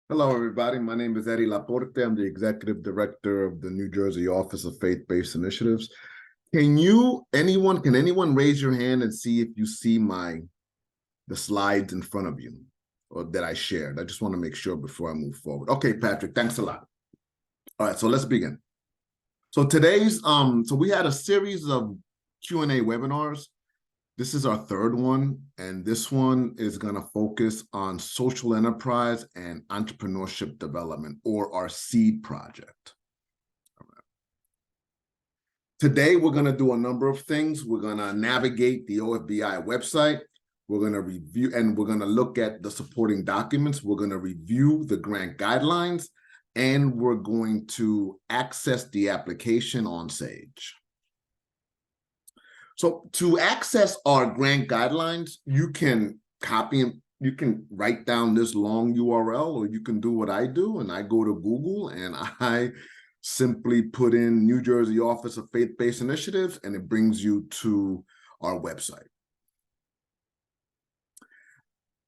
Hello, everybody. My name is Eddie Laporte. I'm the Executive Director of the New Jersey Office of Faith-Based Initiatives. Can anyone raise your hand and see if you see the slides in front of you or that I shared? I just want to make sure before I move forward. Okay, Patrick, thanks a lot. All right, so let's begin. So so we had a series of Q&A webinars. This is our third one, and this one is going to focus on social enterprise and entrepreneurship development, or our SEED project. Today, we're going to do a number of things. We're going to navigate the OFBI website. We're going to review, and we're going to look at the supporting documents. We're going to review the grant guidelines, and we're going to access the application on Sage. So to access our grant guidelines, you can you can write down this long URL, or you can do what I do, and I go to Google and I simply put in New Jersey Office of Faith-Based Initiatives, and it brings you to our website.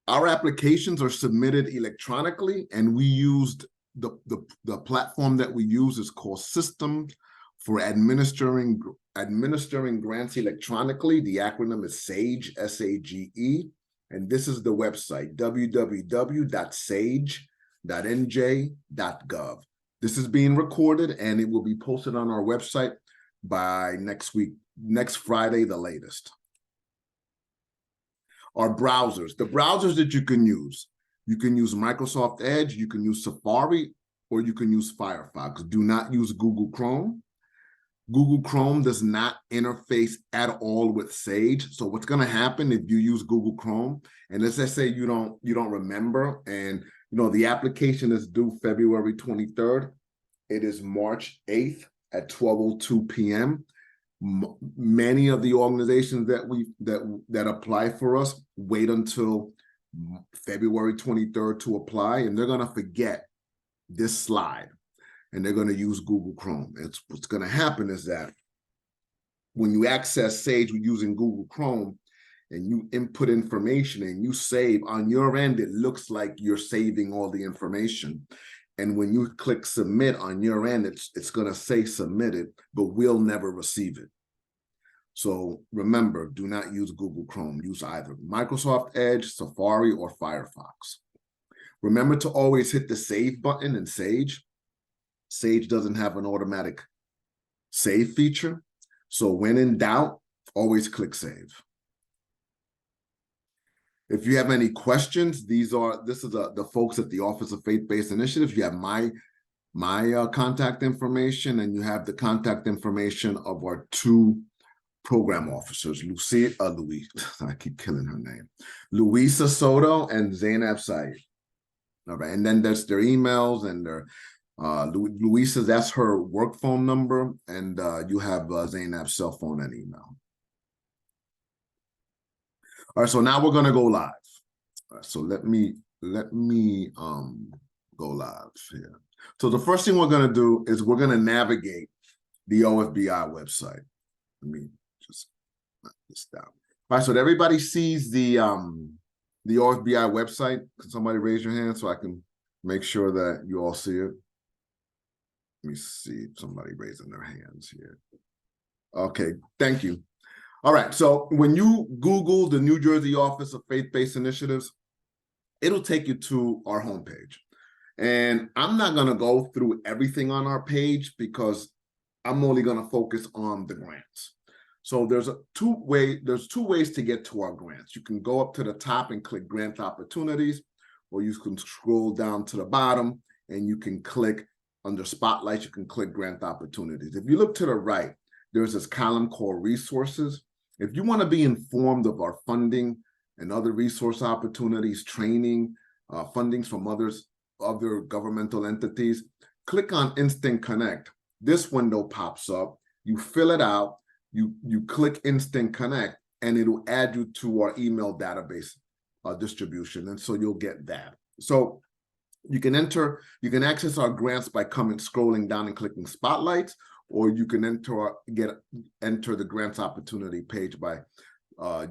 Our applications are submitted electronically, and we used the platform that we use is called Systems for Administering Grants Electronically. The acronym is SAGE, S-A-G-E, and this is the website, www.sage.nj.gov. This is being recorded, and it will be posted on our website by next Friday, the latest. Our browsers, the browsers that you can use Microsoft Edge, you can use Safari, or you can use Firefox. Do not use Google Chrome. Google Chrome does not interface at all with Sage. So what's going to happen if you use Google Chrome, and let's just say you don't remember, and the application is due February 23rd. It is March 8th at 12:02 p.m. Many of the organizations that apply for us wait until February 23rd to apply, and they're going to forget this slide, and they're going to use Google Chrome. What's going to happen is that when you access Sage using Google Chrome and you input information and you save, on your end, it looks like you're saving all the information. And when you click submit on your end, it's going to say submitted, but we'll never receive it. So remember, do not use Google Chrome. Use either Microsoft Edge, Safari, or Firefox. Remember to always hit the save button in Sage. Sage doesn't have an automatic save feature. So when in doubt, always click save. If you have any questions, this is the folks at the Office of Faith-Based Initiatives. You have my contact information, and you have the contact information of our two program officers, I keep killing her name, Luisa Soto and Zainab Said. All right, and then there's their emails and their Luisa's, that's her work phone number, and you have Zainab's cell phone and email. All right, so now we're gonna go live. All right, so let me go live here. So the first thing we're gonna do is we're gonna navigate the OFBI website. Let me just knock this down. All right, so that everybody sees the OFBI website. Can somebody raise your hand so I can make sure that you all see it? Let me see if somebody raising their hands here. Okay, thank you. All right, so when you Google the New Jersey Office of Faith-Based Initiatives, it'll take you to our homepage. And I'm not gonna go through everything on our page because I'm only gonna focus on the grants. So there's two ways to get to our grants. You can go up to the top and click grant opportunities, or you can scroll down to the bottom and you can click under spotlight, you can click grant opportunities. If you look to the right, there's this column called resources. If you want to be informed of our funding and other resource opportunities, training, fundings from other governmental entities, click on Instant Connect. This window pops up, you fill it out, you click Instant Connect, and it'll add you to our email database distribution, and so you'll get that. So you can access our grants by scrolling down and clicking spotlights, or you can enter the grants opportunity page by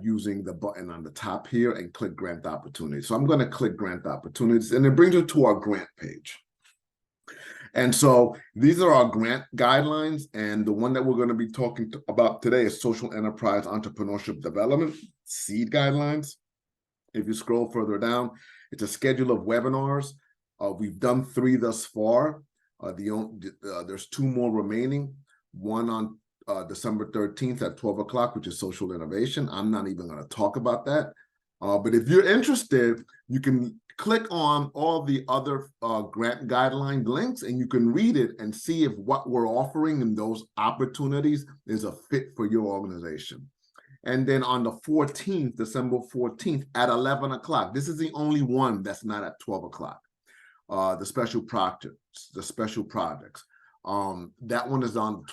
using the button on the top here and click grant opportunities. So I'm going to click grant opportunities, and it brings you to our grant page. And so these are our grant guidelines, and the one that we're going to be talking about today is Social Enterprise Entrepreneurship Development, SEED guidelines. If you scroll further down, it's a schedule of webinars. We've done 3 thus far. There's 2 more remaining, one on December 13th at 12 o'clock, which is social innovation. I'm not even going to talk about that. But if you're interested, you can click on all the other grant guideline links, and you can read it and see if what we're offering in those opportunities is a fit for your organization. And then on the 14th, December 14th at 11 o'clock, this is the only one that's not at 12 o'clock. The special projects. That one is on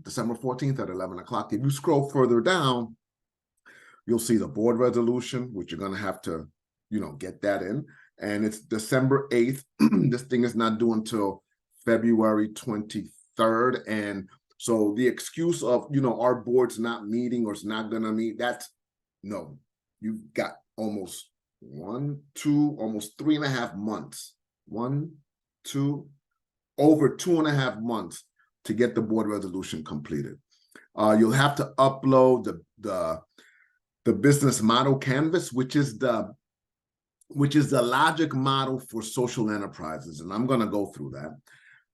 December 14th at 11 o'clock. If you scroll further down, you'll see the board resolution, which you're going to have to, get that in. And it's December 8th. This thing is not due until February 23rd. And so the excuse of, our board's not meeting or it's not going to meet, no, you've got almost 3.5 months. Over 2.5 months to get the board resolution completed. You'll have to upload the business model canvas, which is the logic model for social enterprises, and I'm going to go through that.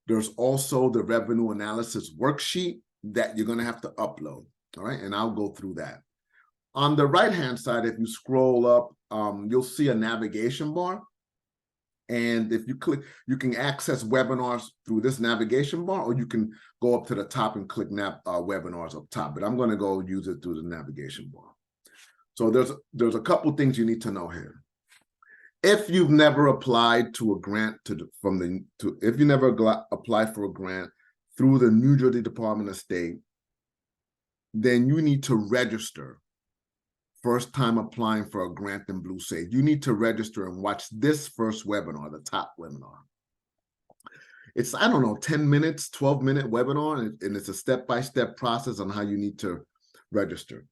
There's also the revenue analysis worksheet that you're going to have to upload. All right, and I'll go through that. On the right-hand side, if you scroll up, you'll see a navigation bar. And if you click, you can access webinars through this navigation bar, or you can go up to the top and click webinars up top. But I'm going to go use it through the navigation bar. So there's a couple things you need to know here. If you've never applied to a grant if you never applied for a grant through the New Jersey Department of State, then you need to register. First time applying for a grant in Blue Sage, you need to register and watch this first webinar, the top webinar. It's, 10 minutes, 12-minute webinar, and it's a step-by-step process on how you need to register.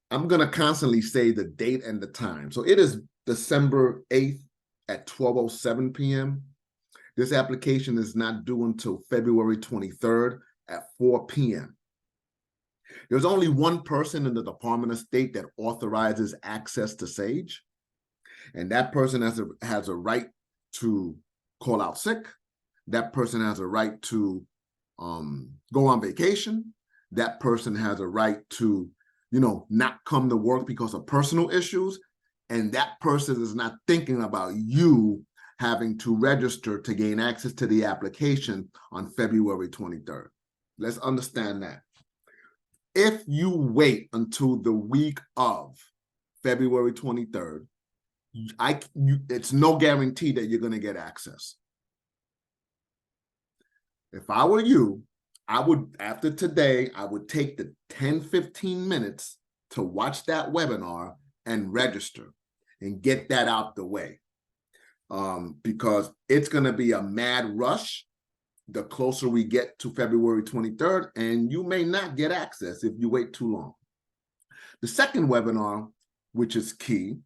I'm going to constantly say the date and the time. So it is December 8th at 12:07 p.m. This application is not due until February 23rd at 4 p.m. There's only one person in the Department of State that authorizes access to Sage, and that person has a right to call out sick. That person has a right to go on vacation. That person has a right to, not come to work because of personal issues, and that person is not thinking about you having to register to gain access to the application on February 23rd. Let's understand that. If you wait until the week of February 23rd, it's no guarantee that you're going to get access. If I were you, after today, I would take the 10-15 minutes to watch that webinar and register and get that out the way. Because it's going to be a mad rush the closer we get to February 23rd, and you may not get access if you wait too long. The second webinar, which is key,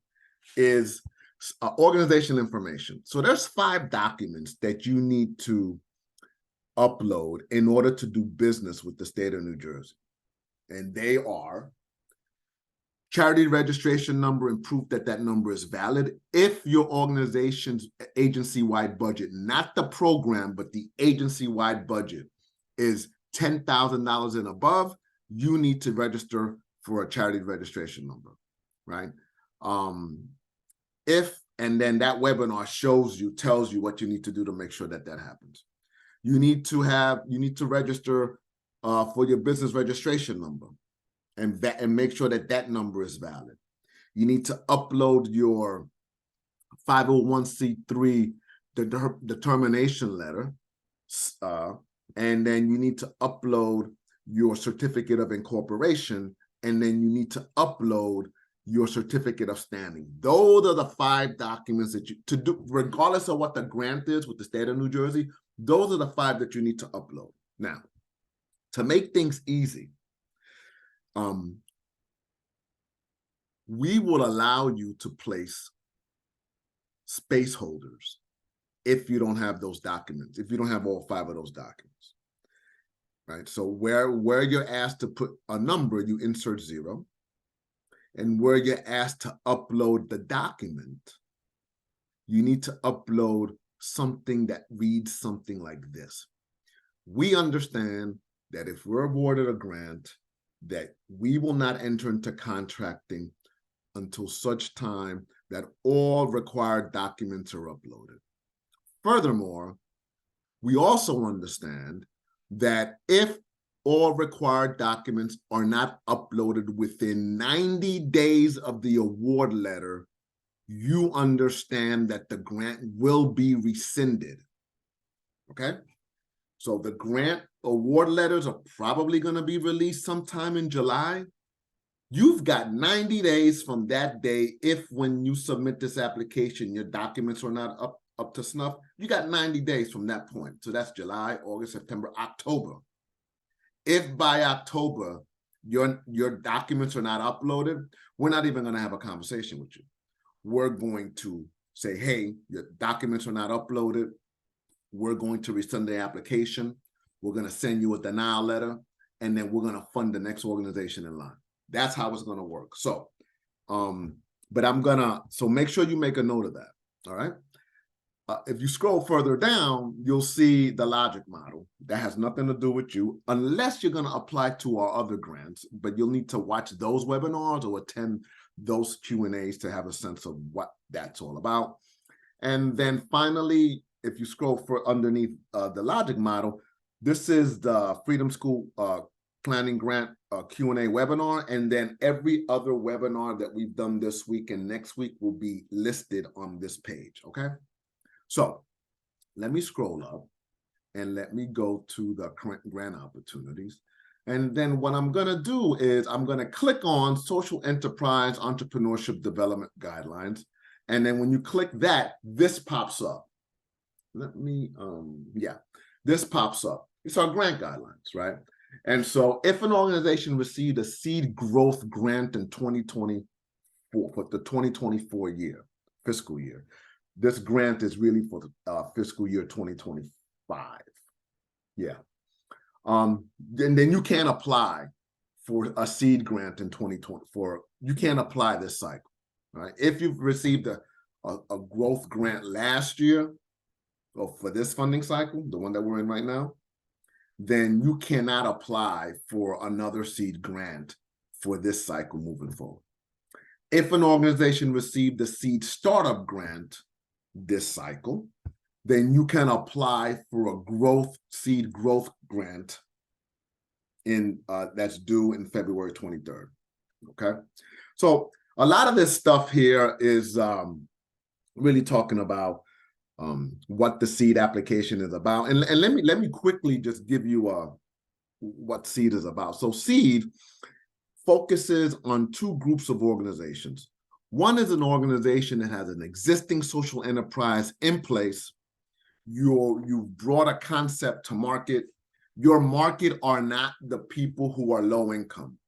is organizational information. So there's 5 documents that you need to upload in order to do business with the state of New Jersey. And they are charity registration number and proof that that number is valid. If your organization's agency-wide budget, not the program, but the agency-wide budget is $10,000 and above, you need to register for a charity registration number, right? And then that webinar tells you what you need to do to make sure that that happens. You need to register for your business registration number and make sure that that number is valid. You need to upload your 501c3 determination letter, and then you need to upload your certificate of incorporation, and then you need to upload your certificate of standing. Those are the 5 documents that you to do, regardless of what the grant is with the state of New Jersey. Those are the 5 that you need to upload. Now, to make things easy, we will allow you to place space holders if you don't have those documents, if you don't have all 5 of those documents, right? So where you're asked to put a number, you insert 0. And where you're asked to upload the document, you need to upload something that reads something like this. We understand that if we're awarded a grant, that we will not enter into contracting until such time that all required documents are uploaded. Furthermore, we also understand that if all required documents are not uploaded within 90 days of the award letter, you understand that the grant will be rescinded. Okay? So the grant award letters are probably going to be released sometime in July. You've got 90 days from that day. If when you submit this application, your documents are not up to snuff, you got 90 days from that point. So that's July, August, September, October. If by October your documents are not uploaded, we're not even going to have a conversation with you. We're going to say, hey, your documents are not uploaded. We're going to rescind the application. We're going to send you a denial letter, and then we're going to fund the next organization in line. That's how it's going to work. So, so make sure you make a note of that. All right. If you scroll further down, you'll see the logic model. That has nothing to do with you, unless you're going to apply to our other grants, but you'll need to watch those webinars or attend those Q&As to have a sense of what that's all about. And then finally, if you scroll for underneath the logic model, this is the Freedom School Planning Grant Q&A webinar, and then every other webinar that we've done this week and next week will be listed on this page, okay? So let me scroll up and let me go to the current grant opportunities. And then what I'm going to do is I'm going to click on Social Enterprise Entrepreneurship Development Guidelines. And then when you click that, this pops up. Let me, this pops up. It's our grant guidelines, right? And so if an organization received a seed growth grant in 2024, for the 2024 fiscal year, this grant is really for the fiscal year 2025. Yeah. Then you can't apply for a seed grant in 2024. You can't apply this cycle, right? If you've received a growth grant last year, or for this funding cycle, the one that we're in right now, then you cannot apply for another seed grant for this cycle moving forward. If an organization received a seed startup grant this cycle, then you can apply for a seed growth grant that's due in February 23rd. Okay, so a lot of this stuff here is really talking about what the seed application is about, and let me quickly just give you what seed is about. So seed focuses on 2 groups of organizations. One is an organization that has an existing social enterprise in place. You've brought a concept to market. Your market are not the people who are low income.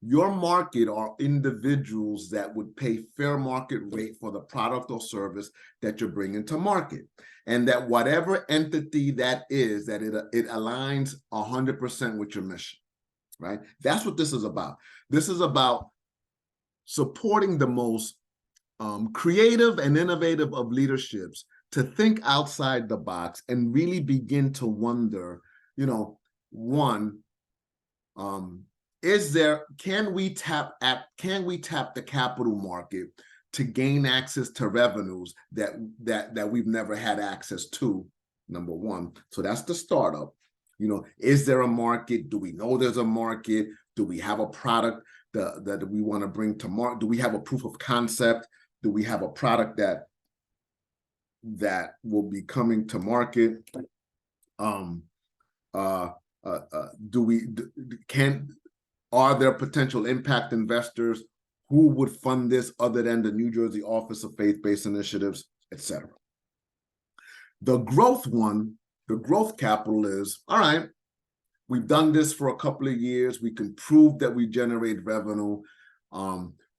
Your market are individuals that would pay fair market rate for the product or service that you're bringing to market. And that whatever entity that is, that it aligns 100% with your mission, right? That's what this is about. This is about supporting the most creative and innovative of leaderships to think outside the box and really begin to wonder, one, can we tap the capital market to gain access to revenues that we've never had access to, number one. So that's the startup. Is there a market? Do we know there's a market? Do we have a product that we want to bring to market? Do we have a proof of concept? Do we have a product that will be coming to market? Are there potential impact investors who would fund this other than the New Jersey Office of Faith-Based Initiatives, etc.? The growth one, the growth capital is, all right, we've done this for a couple of years. We can prove that we generate revenue.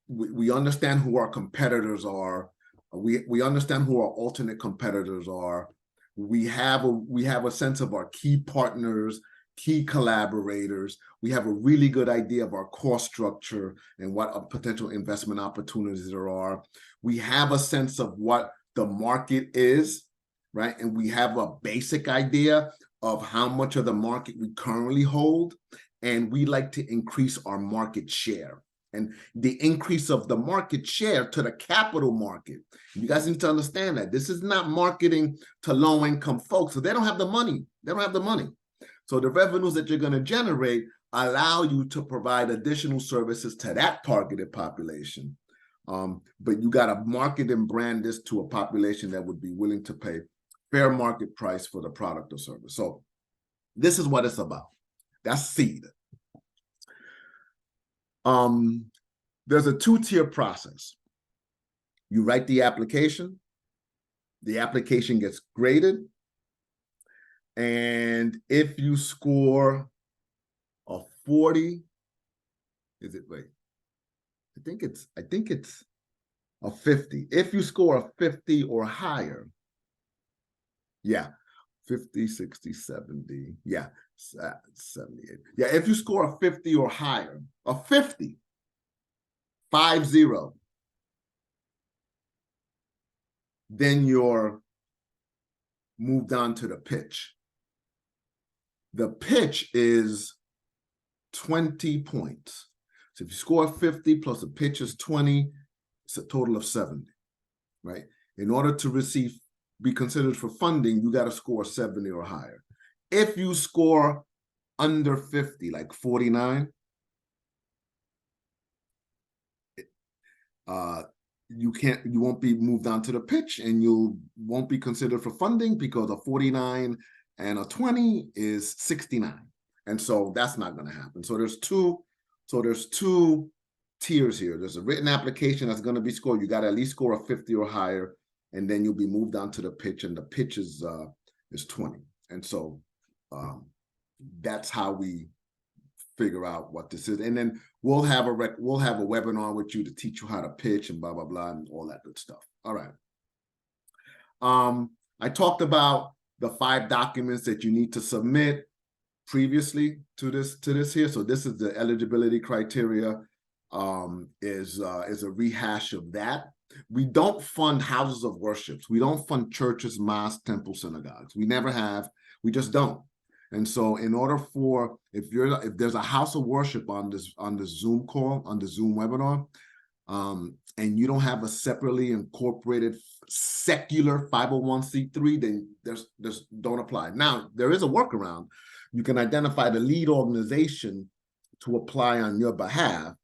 we understand who our competitors are. We understand who our alternate competitors are. We have a sense of our key partners, key collaborators. We have a really good idea of our cost structure and what potential investment opportunities there are. We have a sense of what the market is, right? And we have a basic idea of how much of the market we currently hold, and we like to increase our market share. And the increase of the market share to the capital market. You guys need to understand that this is not marketing to low-income folks, so they don't have the money. They don't have the money. So the revenues that you're going to generate allow you to provide additional services to that targeted population. But you got to market and brand this to a population that would be willing to pay fair market price for the product or service. So this is what it's about. That's seed. There's a two-tier process. You write the application gets graded, and if you score a 40, I think it's a 50. If you score a 50 or higher, 50, 60, 70, 78. If you score a 50 or higher, a 50, 50, then you're moved on to the pitch. The pitch is 20 points. So if you score 50 plus a pitch is 20, it's a total of 70, right? In order to be considered for funding, you got to score 70 or higher. If you score under 50, like 49, you won't be moved on to the pitch, and you won't be considered for funding because a 49 and a 20 is 69. And so that's not going to happen. So there's two tiers here. There's a written application that's going to be scored. You got to at least score a 50 or higher, and then you'll be moved on to the pitch, and the pitch is 20. And so that's how we figure out what this is. And then we'll have a webinar with you to teach you how to pitch and blah, blah, blah, and all that good stuff. All right. I talked about the 5 documents that you need to submit previously to this here. So this is the eligibility criteria, is a rehash of that. We don't fund houses of worship. We don't fund churches, mosques, temples, synagogues. We never have. We just don't. And so in order for, if there's a house of worship on this Zoom call, on the Zoom webinar, and you don't have a separately incorporated secular 501c3, then there's don't apply. Now, there is a workaround. You can identify the lead organization to apply on your behalf,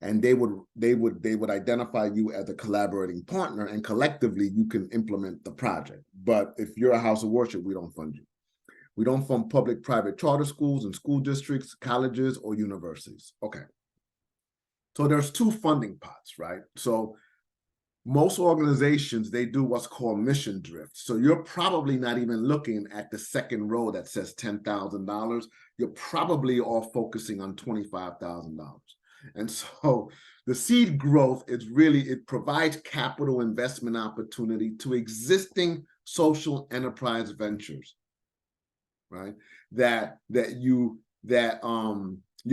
and they would identify you as a collaborating partner, and collectively you can implement the project. But if you're a house of worship, we don't fund you. We don't fund public, private charter schools and school districts, colleges, or universities. Okay. So there's 2 funding pots, right? So most organizations, they do what's called mission drift. So you're probably not even looking at the second row that says $10,000. You're probably all focusing on $25,000. And so the seed growth is really, it provides capital investment opportunity to existing social enterprise ventures, right? That you're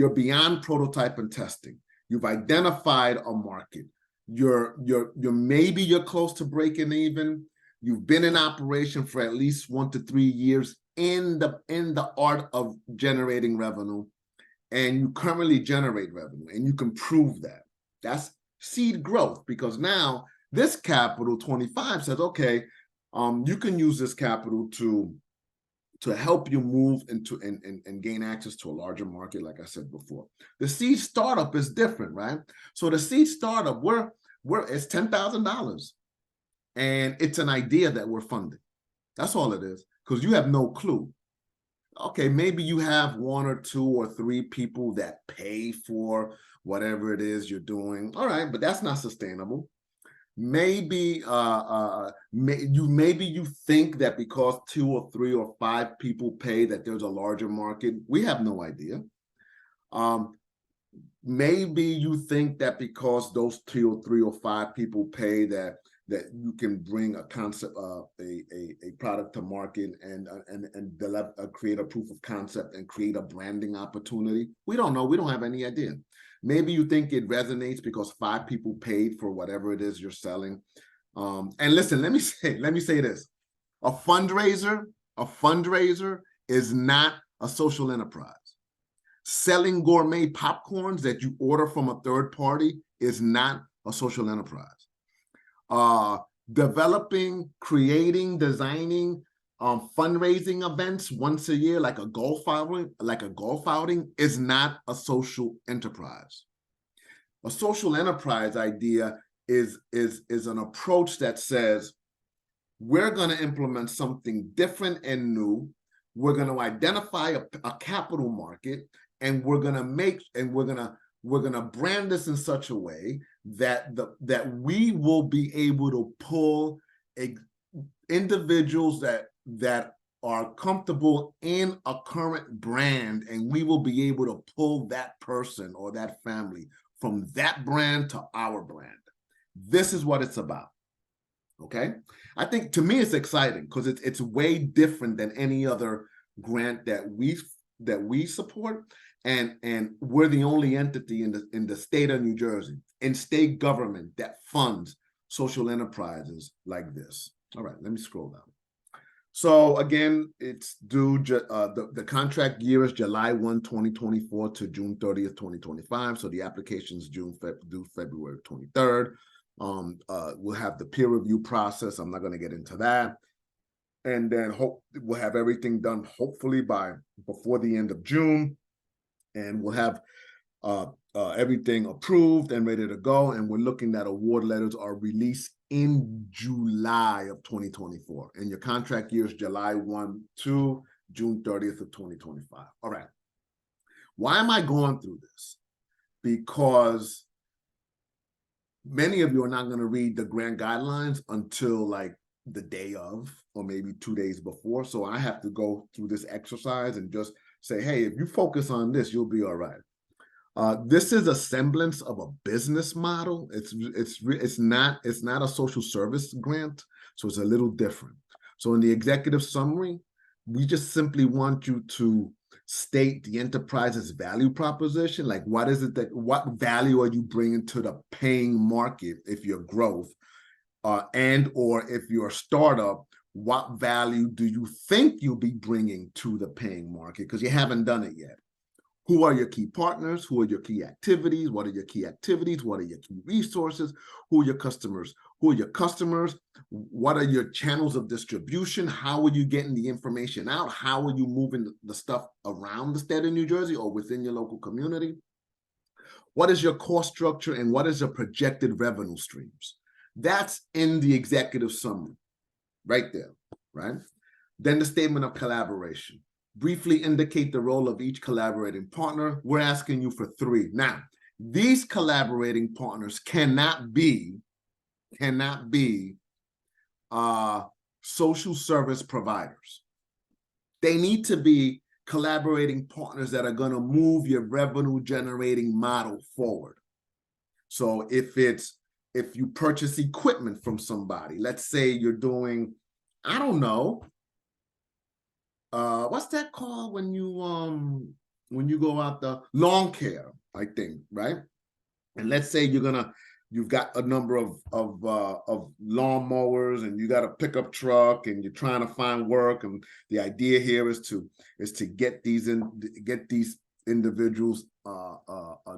beyond prototype and testing. You've identified a market. Maybe you're close to breaking even. You've been in operation for at least 1 to 3 years in the art of generating revenue, and you currently generate revenue, and you can prove that. That's seed growth, because now this capital 25 says, okay, you can use this capital to help you move into and gain access to a larger market, like I said before. The seed startup is different, right? So the seed startup, it's $10,000, and it's an idea that we're funding. That's all it is, because you have no clue. Okay, maybe you have 1 or 2 or 3 people that pay for whatever it is you're doing. All right, but that's not sustainable. Maybe you think that because 2 or 3 or 5 people pay that there's a larger market. We have no idea. maybe you think that because those 2 or 3 or 5 people pay that you can bring a concept, a product to market and create a proof of concept and create a branding opportunity. We don't know. We don't have any idea. Maybe you think it resonates because 5 people paid for whatever it is you're selling. And listen, let me say this: a fundraiser is not a social enterprise. Selling gourmet popcorns that you order from a third party is not a social enterprise. Developing, creating, designing fundraising events once a year, like a golf outing, is not a social enterprise. A social enterprise idea is an approach that says, we're going to implement something different and new. We're going to identify a capital market, and we're going to brand this in such a way that we will be able to pull individuals that are comfortable in a current brand, and we will be able to pull that person or that family from that brand to our brand. This is what it's about. Okay, I think, to me, it's exciting because it's way different than any other grant that we support, and we're the only entity in the state of New Jersey, in state government, that funds social enterprises like this. All right, let me scroll down. So again, it's due. The contract year is July 1, 2024 to June 30th, 2025. So the application's due February 23rd. We'll have the peer review process. I'm not going to get into that. And then we'll have everything done hopefully before the end of June. And we'll have everything approved and ready to go. And we're looking at award letters are released in July of 2024. And your contract year is July 1 to June 30th of 2025. All right. Why am I going through this? Because many of you are not going to read the grant guidelines until like the day of, or maybe 2 days before. So I have to go through this exercise and just say, hey, if you focus on this, you'll be all right. This is a semblance of a business model. It's not a social service grant, so it's a little different. So in the executive summary, we just simply want you to state the enterprise's value proposition. Like, what value are you bringing to the paying market if you're growth, and or if you're a startup, what value do you think you'll be bringing to the paying market, because you haven't done it yet. Who are your key partners? Who are your key activities? What are your key activities? What are your key resources? Who are your customers? What are your channels of distribution? How are you getting the information out? How are you moving the stuff around the state of New Jersey or within your local community? What is your cost structure, and what is your projected revenue streams? That's in the executive summary right there, right? Then the statement of collaboration. Briefly indicate the role of each collaborating partner. We're asking you for 3. Now, these collaborating partners cannot be social service providers. They need to be collaborating partners that are going to move your revenue generating model forward. So if you purchase equipment from somebody, let's say you're doing, I don't know, what's that called when you go out the lawn care, I think, right? And let's say you've got a number of lawn mowers, and you got a pickup truck, and you're trying to find work, and the idea here is to get these individuals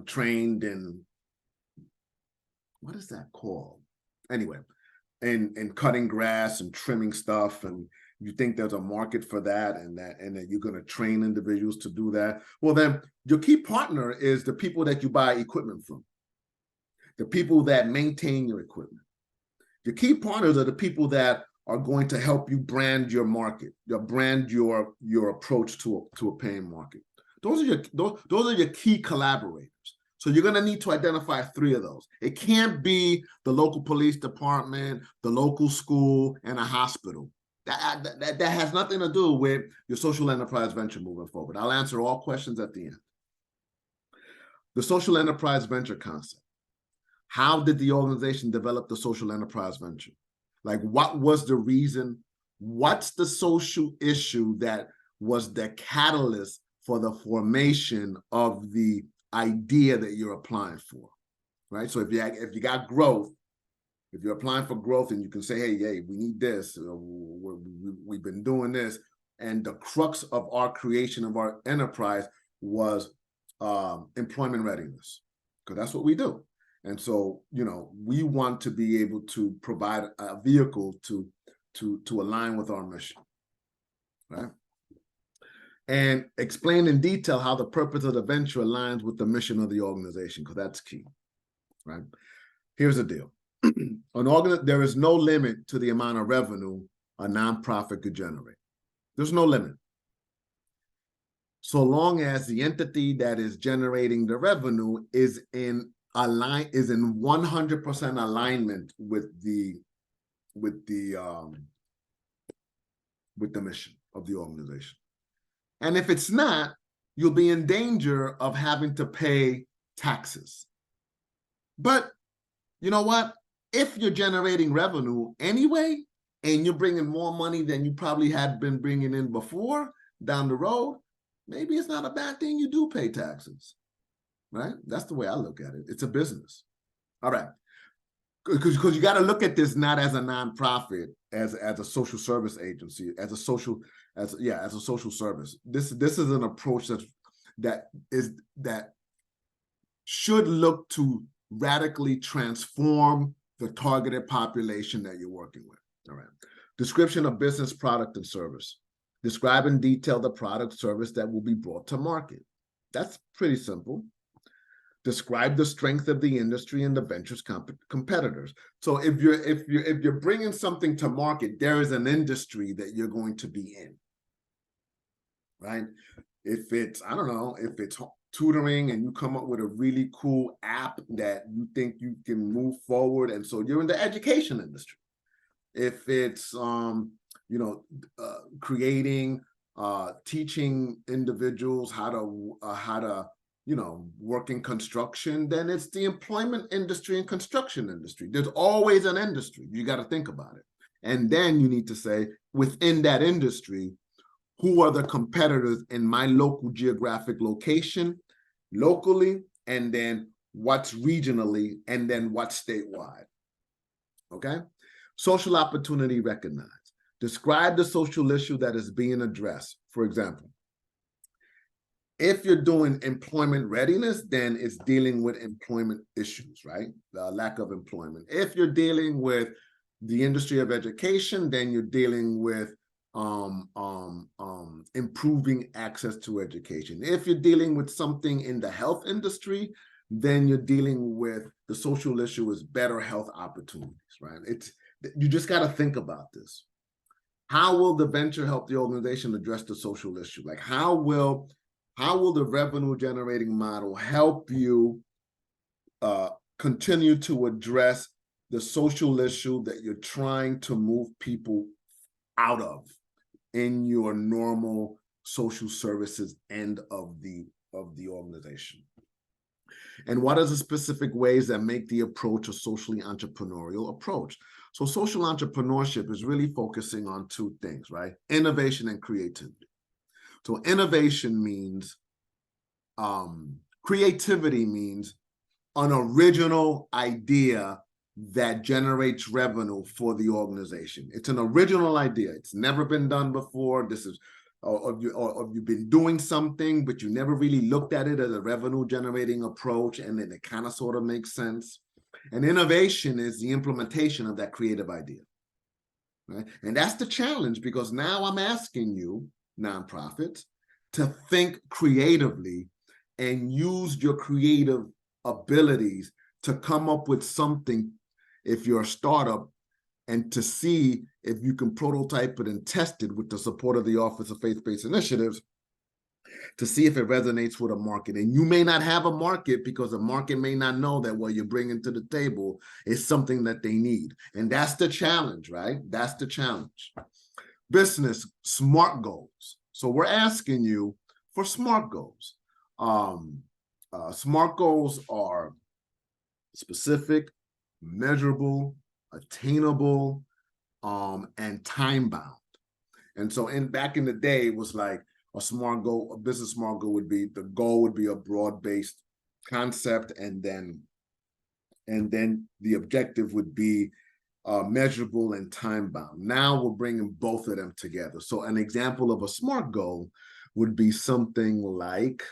trained in, what is that called? Anyway, and cutting grass and trimming stuff, and you think there's a market for that, and that you're going to train individuals to do that. Well, then your key partner is the people that you buy equipment from, the people that maintain your equipment. Your key partners are the people that are going to help you brand your market, your approach to a paying market. Those are your key collaborators. So you're going to need to identify 3 of those. It can't be the local police department, the local school, and a hospital. That has nothing to do with your social enterprise venture moving forward. I'll answer all questions at the end. The social enterprise venture concept. How did the organization develop the social enterprise venture? Like, what was the reason? What's the social issue that was the catalyst for the formation of the idea that you're applying for, right? So if you got growth, if you're applying for growth and you can say, hey, we need this, we've been doing this, and the crux of our creation of our enterprise was employment readiness, because that's what we do. And so, we want to be able to provide a vehicle to align with our mission, right? And explain in detail how the purpose of the venture aligns with the mission of the organization, because that's key, right? Here's the deal. There is no limit to the amount of revenue a nonprofit could generate. There's no limit. So long as the entity that is generating the revenue is in 100% alignment with the mission of the organization. And if it's not, you'll be in danger of having to pay taxes. But you know what? If you're generating revenue anyway, and you're bringing more money than you probably had been bringing in before down the road, maybe it's not a bad thing you do pay taxes, right? That's the way I look at it. It's a business. All right. Because you got to look at this not as a nonprofit, as a social service agency, as a social service. This is an approach that should look to radically transform the targeted population that you're working with. All right. Description of business, product, and service. Describe in detail the product service that will be brought to market. That's pretty simple. Describe the strength of the industry and the venture's competitors. So if you're bringing something to market, there is an industry that you're going to be in, right? If it's, I don't know, if it's tutoring and you come up with a really cool app that you think you can move forward, and so you're in the education industry. If it's creating, teaching individuals how to work in construction, then it's the employment industry and construction industry. There's always an industry. You got to think about it. And then you need to say, within that industry, who are the competitors in my local geographic location, locally, and then what's regionally, and then what's statewide. Okay? Social opportunity recognized. Describe the social issue that is being addressed. For example, if you're doing employment readiness, then it's dealing with employment issues, right? The lack of employment. If you're dealing with the industry of education, then you're dealing with improving access to education. If you're dealing with something in the health industry, then you're dealing with the social issue is better health opportunities, right? You just got to think about this. How will the venture help the organization address the social issue? Like, how will the revenue generating model help you continue to address the social issue that you're trying to move people out of in your normal social services end of the organization? And what are the specific ways that make the approach a socially entrepreneurial approach? So social entrepreneurship is really focusing on two things, right? Innovation and creativity. So innovation means, creativity means an original idea that generates revenue for the organization. It's an original idea. It's never been done before. This is, or you've been doing something, but you never really looked at it as a revenue generating approach, and then it kind of sort of makes sense. And innovation is the implementation of that creative idea, right? And that's the challenge, because now I'm asking you, nonprofits, to think creatively and use your creative abilities to come up with something, if you're a startup, and to see if you can prototype it and test it with the support of the Office of Faith-Based Initiatives to see if it resonates with a market. And you may not have a market, because the market may not know that what you're bringing to the table is something that they need. And that's the challenge, right? That's the challenge. Business, SMART goals. So we're asking you for SMART goals. SMART goals are specific, measurable, attainable, and time bound. And so back in the day, it was like a SMART goal, a business SMART goal would be, the goal would be a broad-based concept, and then the objective would be measurable and time bound. Now we're bringing both of them together. So an example of a SMART goal would be something like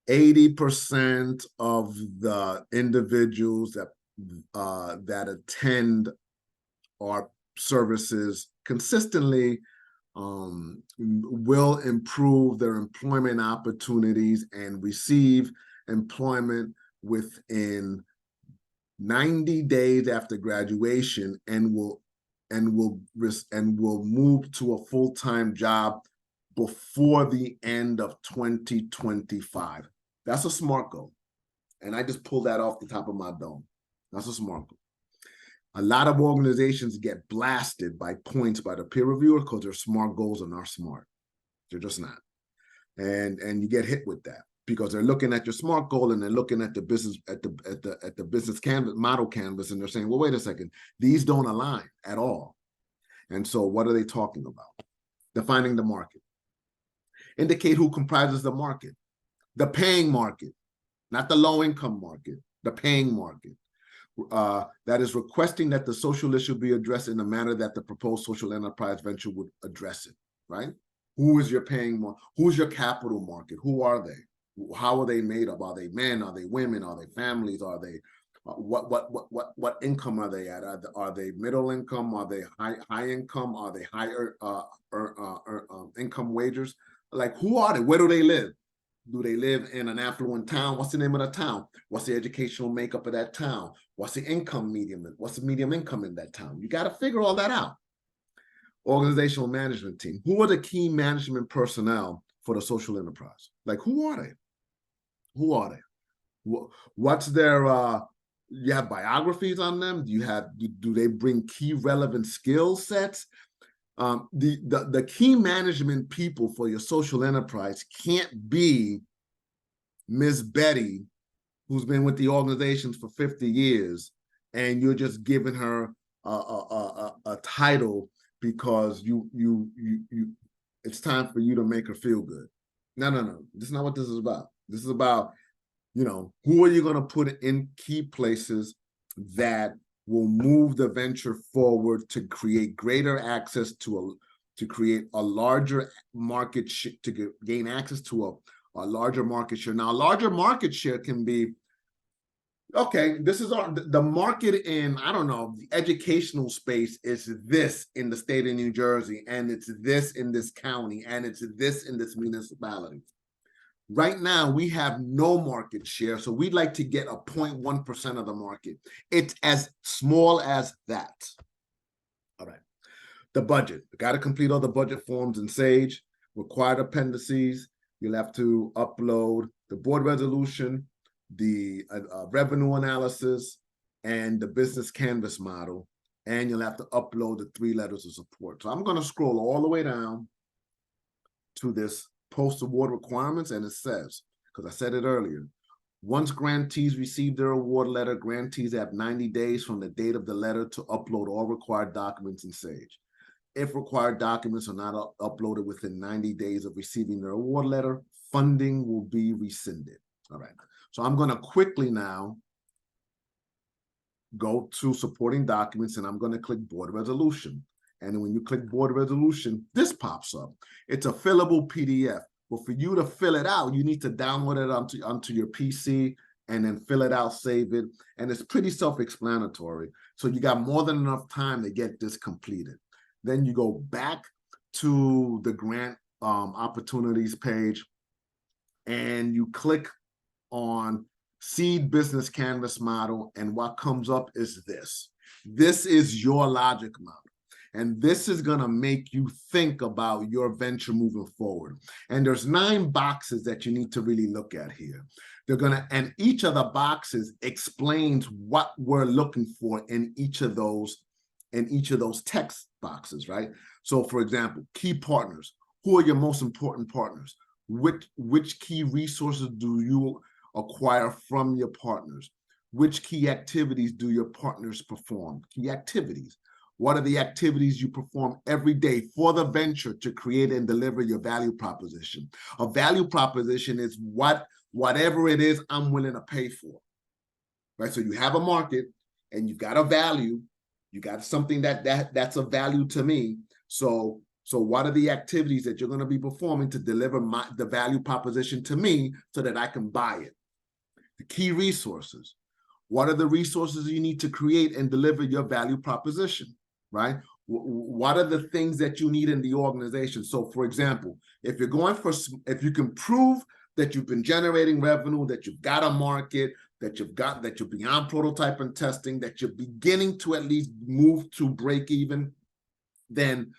80% of the individuals that attend our services consistently will improve their employment opportunities and receive employment within 90 days after graduation, and will move to a full-time job before the end of 2025. That's a SMART goal. And I just pulled that off the top of my dome. That's a SMART goal. A lot of organizations get blasted by points by the peer reviewer because their SMART goals are not smart. They're just not. And you get hit with that because they're looking at your SMART goal and they're looking at the business at the business canvas, model canvas, and they're saying, well, wait a second, these don't align at all. And so what are they talking about? Defining the market. Indicate who comprises the market. The paying market, not the low-income market, the paying market. That is requesting that the social issue be addressed in the manner that the proposed social enterprise venture would address it, right? Who is your paying market? Who's your capital market? Who are they? How are they made up? Are they men? Are they women? Are they families? Are they what income are they at? Are they middle income? Are they high income? Are they higher income wagers? Like, who are they? Where do they live? Do they live in an affluent town? What's the name of the town? What's the educational makeup of that town? What's the income medium? What's the medium income in that town? You got to figure all that out. Organizational management team. Who are the key management personnel for the social enterprise? Like, who are they? Who are they? What's their, you have biographies on them? Do they bring key relevant skill sets? The key management people for your social enterprise can't be Ms. Betty, who's been with the organizations for 50 years, and you're just giving her a title because it's time for you to make her feel good. No. This is not what this is about. This is about, who are you going to put in key places that will move the venture forward to create greater access to create a larger market, to gain access to a larger market share. Now, a larger market share can be, okay, this is the market in, I don't know, the educational space is this in the state of New Jersey, and it's this in this county, and it's this in this municipality. Right now, we have no market share, so we'd like to get a 0.1% of the market. It's as small as that. All right. The budget. Got to complete all the budget forms in Sage. Required appendices. You'll have to upload the board resolution, the revenue analysis, and the business canvas model. And you'll have to upload the 3 letters of support. So I'm going to scroll all the way down to this post-award requirements, and it says, because I said it earlier, once grantees receive their award letter, grantees have 90 days from the date of the letter to upload all required documents in Sage. If required documents are not uploaded within 90 days of receiving their award letter, funding will be rescinded. All right. So I'm going to quickly now go to supporting documents, and I'm going to click board resolution. And when you click board resolution, this pops up. It's a fillable PDF. But for you to fill it out, you need to download it onto your PC and then fill it out, save it. And it's pretty self-explanatory. So you got more than enough time to get this completed. Then you go back to the grant opportunities page, and you click on Seed Business Canvas Model. And what comes up is this. This is your logic model. And this is going to make you think about your venture moving forward. And there's 9 boxes that you need to really look at here. And each of the boxes explains what we're looking for in each of those text boxes, right? So for example, key partners. Who are your most important partners? Which key resources do you acquire from your partners? Which key activities do your partners perform? Key activities. What are the activities you perform every day for the venture to create and deliver your value proposition? A value proposition is whatever it is I'm willing to pay for, right? So you have a market and you've got a value, you got something that's of value to me. So what are the activities that you're going to be performing to deliver the value proposition to me so that I can buy it? The key resources. What are the resources you need to create and deliver your value proposition, right? What are the things that you need in the organization? So for example, if you can prove that you've been generating revenue, that you've got a market, that you're beyond prototype and testing, that you're beginning to at least move to break even, then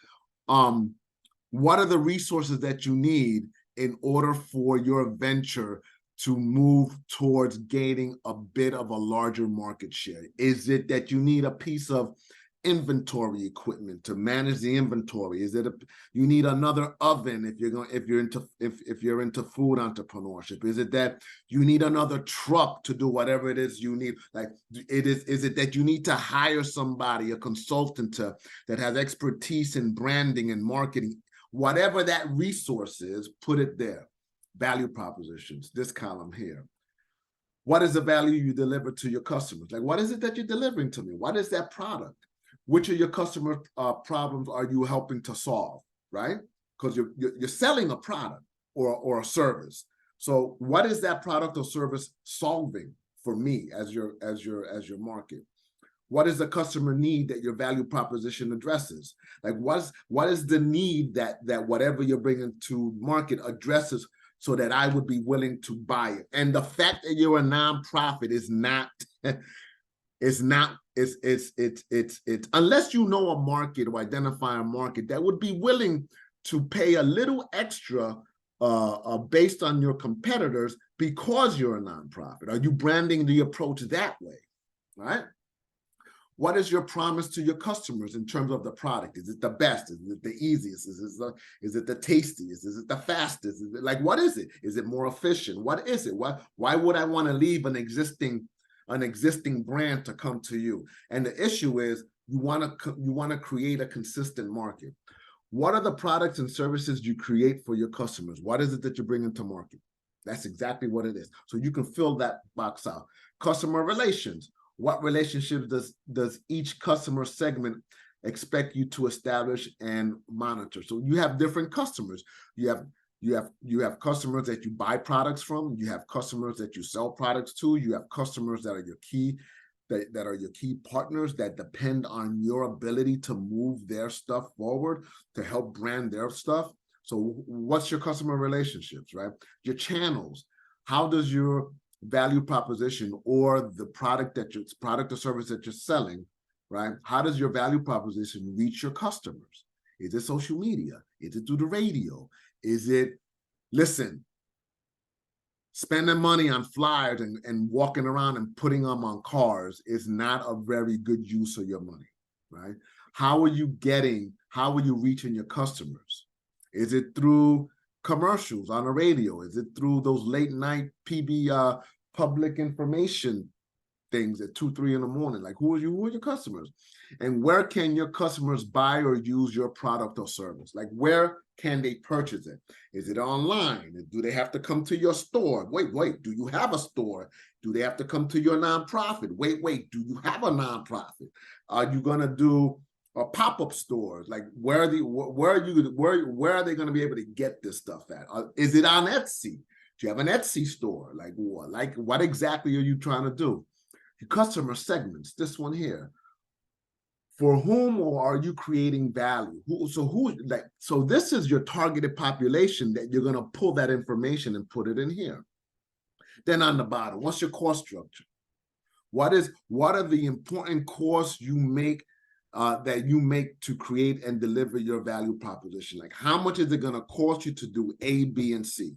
what are the resources that you need in order for your venture to move towards gaining a bit of a larger market share? Is it that you need a piece of inventory equipment to manage the inventory? Is it you need another oven if you're into food entrepreneurship? Is it that you need another truck to do whatever it is you need? Like is it that you need to hire somebody, a consultant that has expertise in branding and marketing? Whatever that resource is, put it there. Value propositions, this column here. What is the value you deliver to your customers? Like, what is it that you're delivering to me? What is that product? Which of your customer problems are you helping to solve, right? Because you're selling a product or a service. So what is that product or service solving for me as your market? What is the customer need that your value proposition addresses? Like what is the need that whatever you're bringing to market addresses so that I would be willing to buy it? And the fact that you're a nonprofit is not, it's unless you know a market or identify a market that would be willing to pay a little extra based on your competitors because you're a nonprofit. Are you branding the approach that way, right? What is your promise to your customers in terms of the product? Is it the best? Is it the easiest? Is it the tastiest? Is it the fastest? Is it, like, what is it? Is it more efficient? What is it? Why would I want to leave an existing brand to come to you? And the issue is you want to create a consistent market. What are the products and services you create for your customers? What is it that you're bringing to market? That's exactly what it is. So you can fill that box out. Customer relations. What relationships does each customer segment expect you to establish and monitor? So you have different customers. You have customers that you buy products from. You have customers that you sell products to. You have customers that are your key partners that depend on your ability to move their stuff forward, to help brand their stuff. So what's your customer relationships, right? Your channels. How does your value proposition or the product or service that you're selling, right? How does your value proposition reach your customers? Is it social media? Is it through the radio? Is it, listen, spending money on flyers and walking around and putting them on cars is not a very good use of your money, right? How are you reaching your customers? Is it through commercials on the radio? Is it through those late night PB public information things at 2, 3 in the morning? Like, who are your customers? And where can your customers buy or use your product or service? Like, where can they purchase it? Is it online? Do they have to come to your store? Wait, do you have a store? Do they have to come to your nonprofit? Wait, do you have a nonprofit? Are you gonna do pop-up stores? Like, where are they going to be able to get this stuff at? Is it on Etsy? Do you have an Etsy store? Like what exactly are you trying to do? Your customer segments, this one here. For whom are you creating value? So this is your targeted population that you're going to pull that information and put it in here. Then on the bottom, what's your cost structure? What are the important costs you make that you make to create and deliver your value proposition? Like, how much is it going to cost you to do A, B, and C?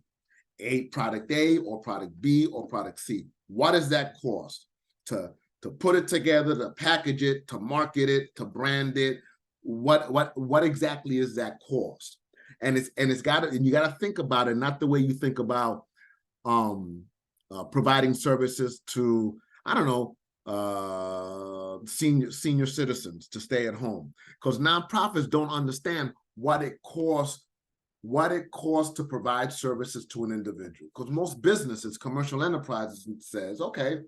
Product A or product B or product C? What is that cost to put it together, to package it, to market it, to brand it? What exactly is that cost? And you got to think about it not the way you think about providing services to, I don't know, senior citizens to stay at home, because nonprofits don't understand what it costs to provide services to an individual. Because most businesses, commercial enterprises, says, okay,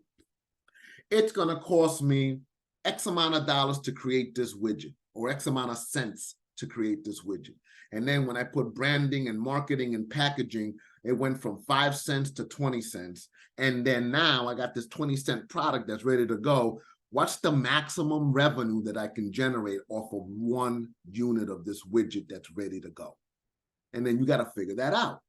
it's going to cost me X amount of dollars to create this widget, or X amount of cents to create this widget. And then when I put branding and marketing and packaging, it went from 5 cents to 20 cents. And then now I got this 20-cent product that's ready to go. What's the maximum revenue that I can generate off of one unit of this widget that's ready to go? And then you got to figure that out,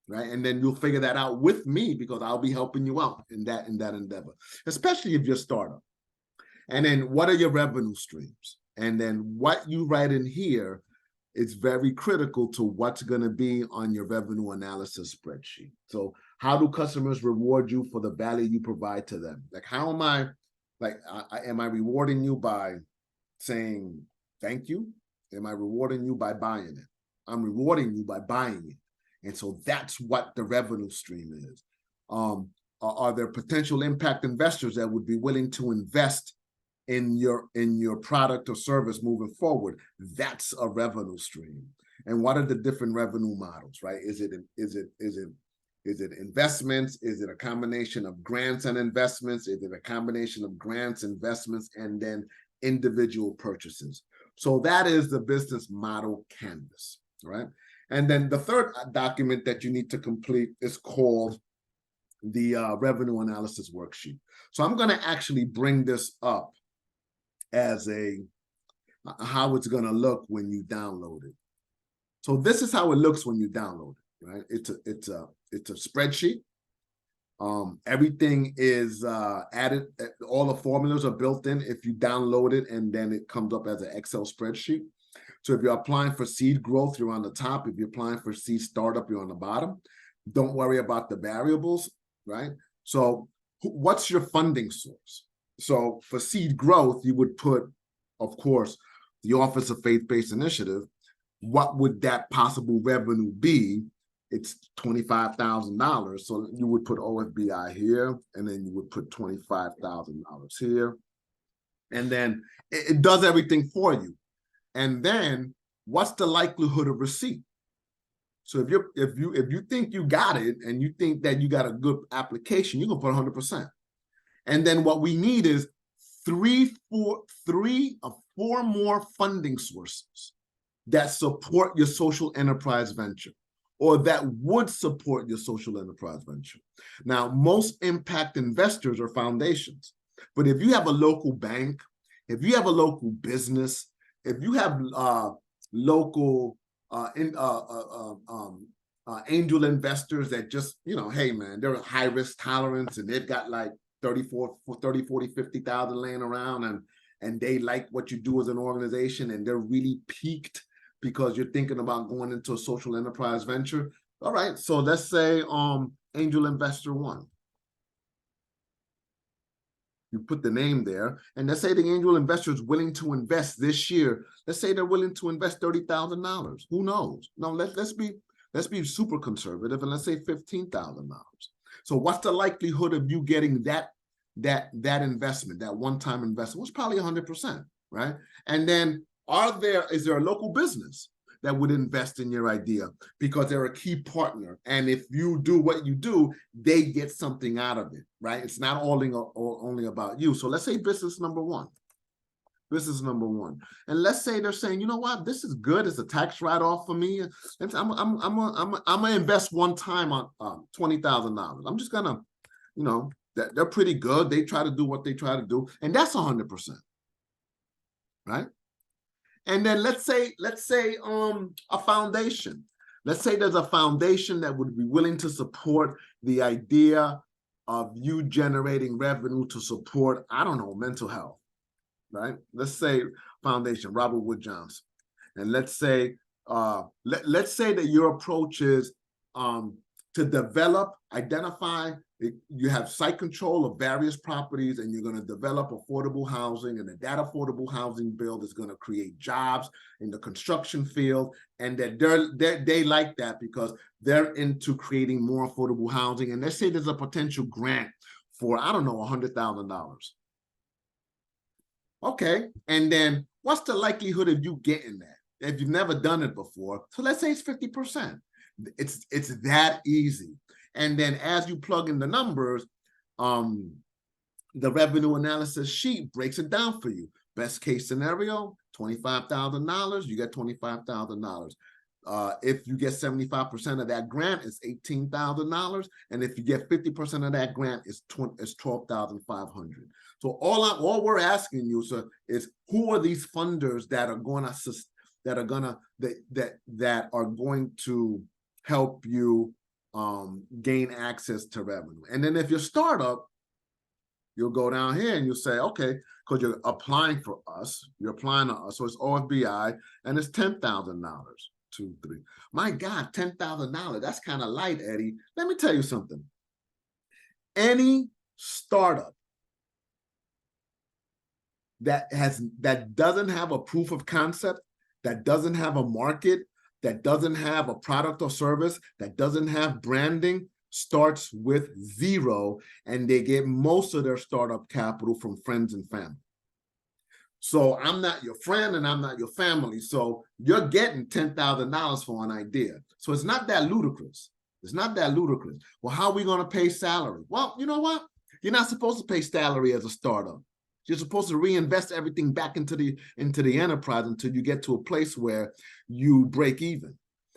right? And then you'll figure that out with me, because I'll be helping you out in that endeavor, especially if you're a startup. And then what are your revenue streams? And then what you write in here is very critical to what's going to be on your revenue analysis spreadsheet. So how do customers reward you for the value you provide to them? Like, how am I, am I rewarding you by saying thank you? Am I rewarding you by buying it? I'm rewarding you by buying it. And so that's what the revenue stream is. Are there potential impact investors that would be willing to invest in your product or service moving forward? That's a revenue stream. And what are the different revenue models, right? Is it investments? Is it a combination of grants and investments? Is it a combination of grants, investments, and then individual purchases? So that is the business model canvas, right? And then the third document that you need to complete is called the revenue analysis worksheet. So I'm going to actually bring this up as how it's going to look when you download it. So this is how it looks when you download it, right? It's a spreadsheet. Everything is added. All the formulas are built in if you download it, and then it comes up as an Excel spreadsheet. So if you're applying for seed growth, you're on the top. If you're applying for seed startup, you're on the bottom. Don't worry about the variables, right? So what's your funding source? So for seed growth, you would put, of course, the Office of Faith-Based Initiative. What would that possible revenue be? It's $25,000. So you would put OFBI here, and then you would put $25,000 here. And then it does everything for you. And then what's the likelihood of receipt? So if you think you got it and you think that you got a good application, you can put 100%. And then what we need is three or four more funding sources that support your social enterprise venture, or that would support your social enterprise venture. Now, most impact investors are foundations, but if you have a local bank, if you have a local business, if you have local angel investors that just, hey man, they're a high risk tolerance and they've got like 30, 40, 50,000 laying around, and they like what you do as an organization, and they're really piqued because you're thinking about going into a social enterprise venture. All right, so let's say angel investor 1. You put the name there, and let's say the angel investor is willing to invest this year. Let's say they're willing to invest $30,000. Who knows? No, let's be super conservative, and let's say $15,000. So what's the likelihood of you getting that investment, that one-time investment? Well, it's probably 100%, right? And then is there a local business that would invest in your idea because they're a key partner? And if you do what you do, they get something out of it, right? It's not only about you. So let's say business number 1. Business number 1. And let's say they're saying, you know what, this is good. It's a tax write-off for me. And I'm gonna invest one time on $20,000. I'm just gonna, they're pretty good. They try to do what they try to do, and that's 100%, right? And then let's say a foundation. Let's say there's a foundation that would be willing to support the idea of you generating revenue to support, I don't know, mental health, right? Let's say foundation, Robert Wood Johnson. And let's say that your approach is to develop, identify, you have site control of various properties, and you're going to develop affordable housing, and that affordable housing build is going to create jobs in the construction field, and that they like that because they're into creating more affordable housing. And let's say there's a potential grant for, I don't know, $100,000. Okay, and then what's the likelihood of you getting that if you've never done it before? So let's say it's 50%. It's that easy. And then as you plug in the numbers, the revenue analysis sheet breaks it down for you. Best case scenario, $25,000, you get $25,000. If you get 75% of that grant, it's $18,000. And if you get 50% of that grant, it's $12,500. So all we're asking you, sir, is who are these funders that are going to help you gain access to revenue? And then if you're startup, you'll go down here and you'll say, okay, because you're applying for us, you're applying to us, so it's OFBI, and it's $10,000. 2, 3. My God, $10,000. That's kind of light, Eddie. Let me tell you something. Any startup that doesn't have a proof of concept, that doesn't have a market, that doesn't have a product or service, that doesn't have branding, starts with 0, and they get most of their startup capital from friends and family. So I'm not your friend and I'm not your family. So you're getting $10,000 for an idea. So it's not that ludicrous. It's not that ludicrous. Well, how are we going to pay salary? Well, you know what? You're not supposed to pay salary as a startup. You're supposed to reinvest everything back into the enterprise until you get to a place where you break even.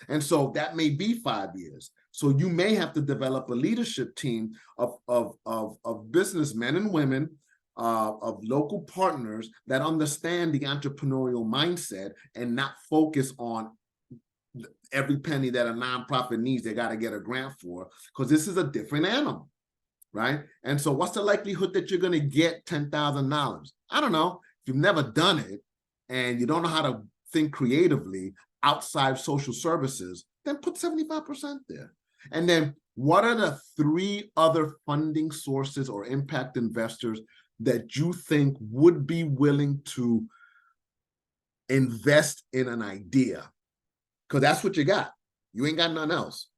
And so that may be 5 years. So you may have to develop a leadership team of businessmen and women, of local partners that understand the entrepreneurial mindset and not focus on every penny that a nonprofit needs, they got to get a grant for, because this is a different animal, right? And so what's the likelihood that you're going to get $10,000? I don't know. If you've never done it and you don't know how to think creatively outside social services, then put 75% there. And then what are the 3 other funding sources or impact investors that you think would be willing to invest in an idea? Because that's what you got. You ain't got nothing else.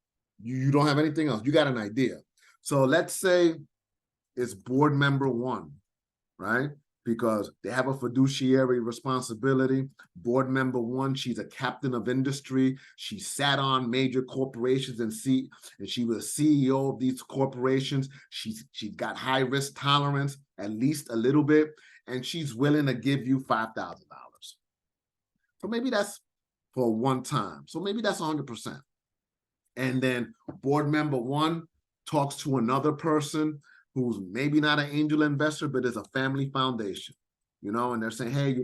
You don't have anything else. You got an idea. So let's say it's board member 1, right? Because they have a fiduciary responsibility. Board member 1, she's a captain of industry. She sat on major corporations and she was a CEO of these corporations. She's got high risk tolerance, at least a little bit, and she's willing to give you $5,000. So maybe that's for one time. So maybe that's 100%. And then board member 1 talks to another person who's maybe not an angel investor, but is a family foundation, and they're saying, hey,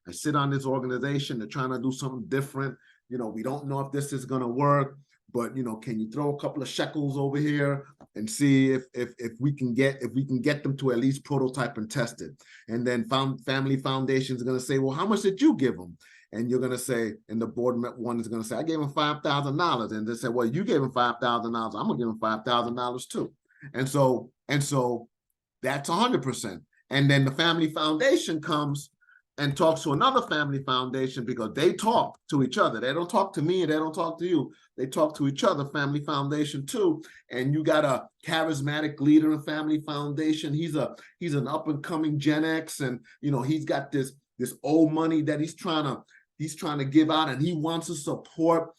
I sit on this organization, they're trying to do something different. We don't know if this is going to work, but, can you throw a couple of shekels over here and see if we can get them to at least prototype and test it? And then family foundation is going to say, well, how much did you give them? And you're going to say, and the board 1 is going to say, I gave him $5,000. And they say, well, you gave him $5,000. I'm going to give him $5,000 too. And so that's 100%. And then the family foundation comes and talks to another family foundation, because they talk to each other. They don't talk to me and they don't talk to you. They talk to each other, family foundation too. And you got a charismatic leader in family foundation. He's an up and coming Gen X, and he's got this old money that he's trying to give out, and he wants to support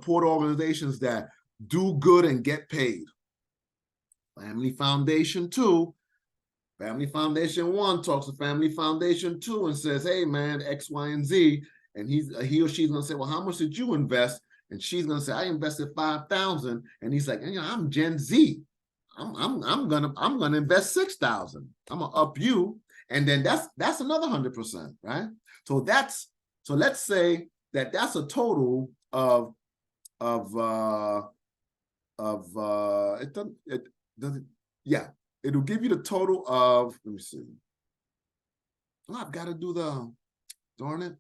organizations that do good and get paid. Family Foundation 2, Family Foundation 1 talks to Family Foundation 2 and says, hey man, X, Y, and Z. And he or she's gonna say, well, how much did you invest? And she's gonna say, I invested $5,000. And he's like, I'm Gen Z. I'm gonna invest $6,000. I'm gonna up you. And then that's another 100%, right? So let's say that's a total of it'll give you the total of, let me see. Oh, I've got to do darn it.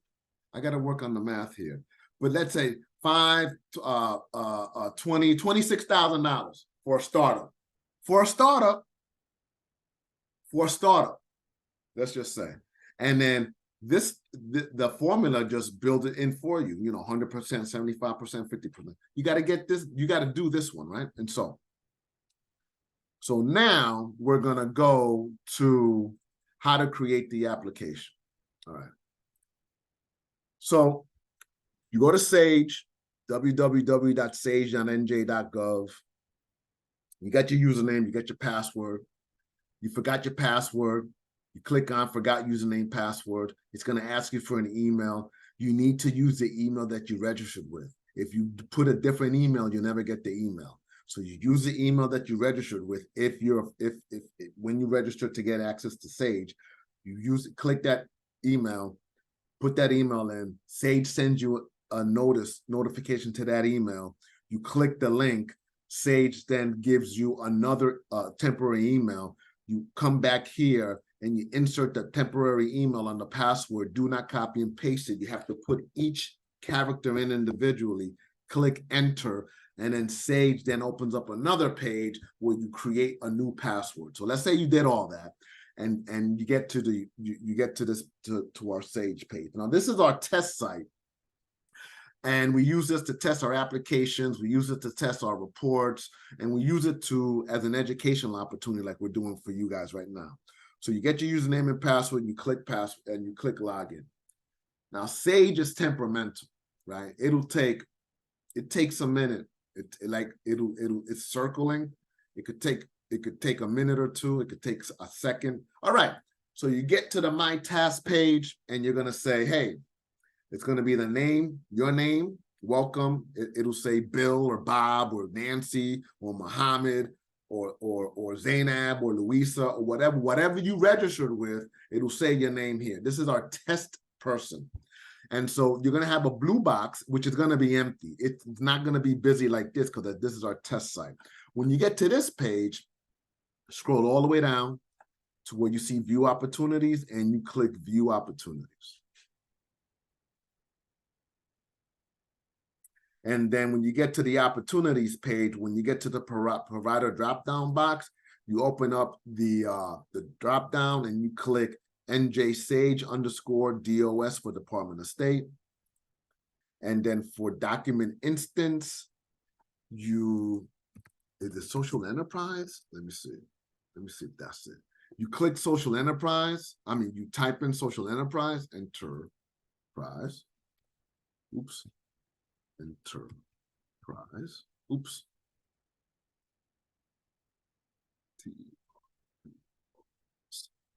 I got to work on the math here. But let's say $26,000 for a startup. For a startup, let's just say. And then the formula just build it in for you, 100%, 75%, 50%. You got to get this, you got to do this one, right? And so now we're going to go to how to create the application. All right. So you go to Sage, www.sage.nj.gov. You got your username, you got your password. You forgot your password. You click on forgot username, password. It's going to ask you for an email. You need to use the email that you registered with. If you put a different email, you'll never get the email. So you use the email that you registered with. If when you register to get access to Sage, click that email, put that email in. Sage sends you a notification to that email. You click the link. Sage then gives you another temporary email. You come back here and you insert the temporary email on the password. Do not copy and paste it. You have to put each character in individually, click enter, and then Sage then opens up another page where you create a new password. So let's say you did all that, and you get to our Sage page. Now this is our test site, and we use this to test our applications. We use it to test our reports, and we use it as an educational opportunity, like we're doing for you guys right now. So you get your username and password, you click password, and you click login. Now Sage is temperamental, right? It takes a minute. It's circling. It could take a minute or two. It could take a second. All right. So you get to the My Task page, and you're gonna say, hey, it's gonna be the name, your name, welcome. It'll say Bill or Bob or Nancy or Muhammad or Zainab or Louisa or whatever you registered with. It'll say your name here. This is our test person. And so you're going to have a blue box, which is going to be empty. It's not going to be busy like this because this is our test site. When you get to this page, scroll all the way down to where you see view opportunities, and you click view opportunities. And then when you get to the opportunities page, when you get to the provider drop-down box, you open up the drop-down and you click NJ_Sage_DOS for Department of State. And then for document instance, is it social enterprise? Let me see if that's it. You click social enterprise. You type in social enterprise, enterprise. Oops. Enterprise. Oops.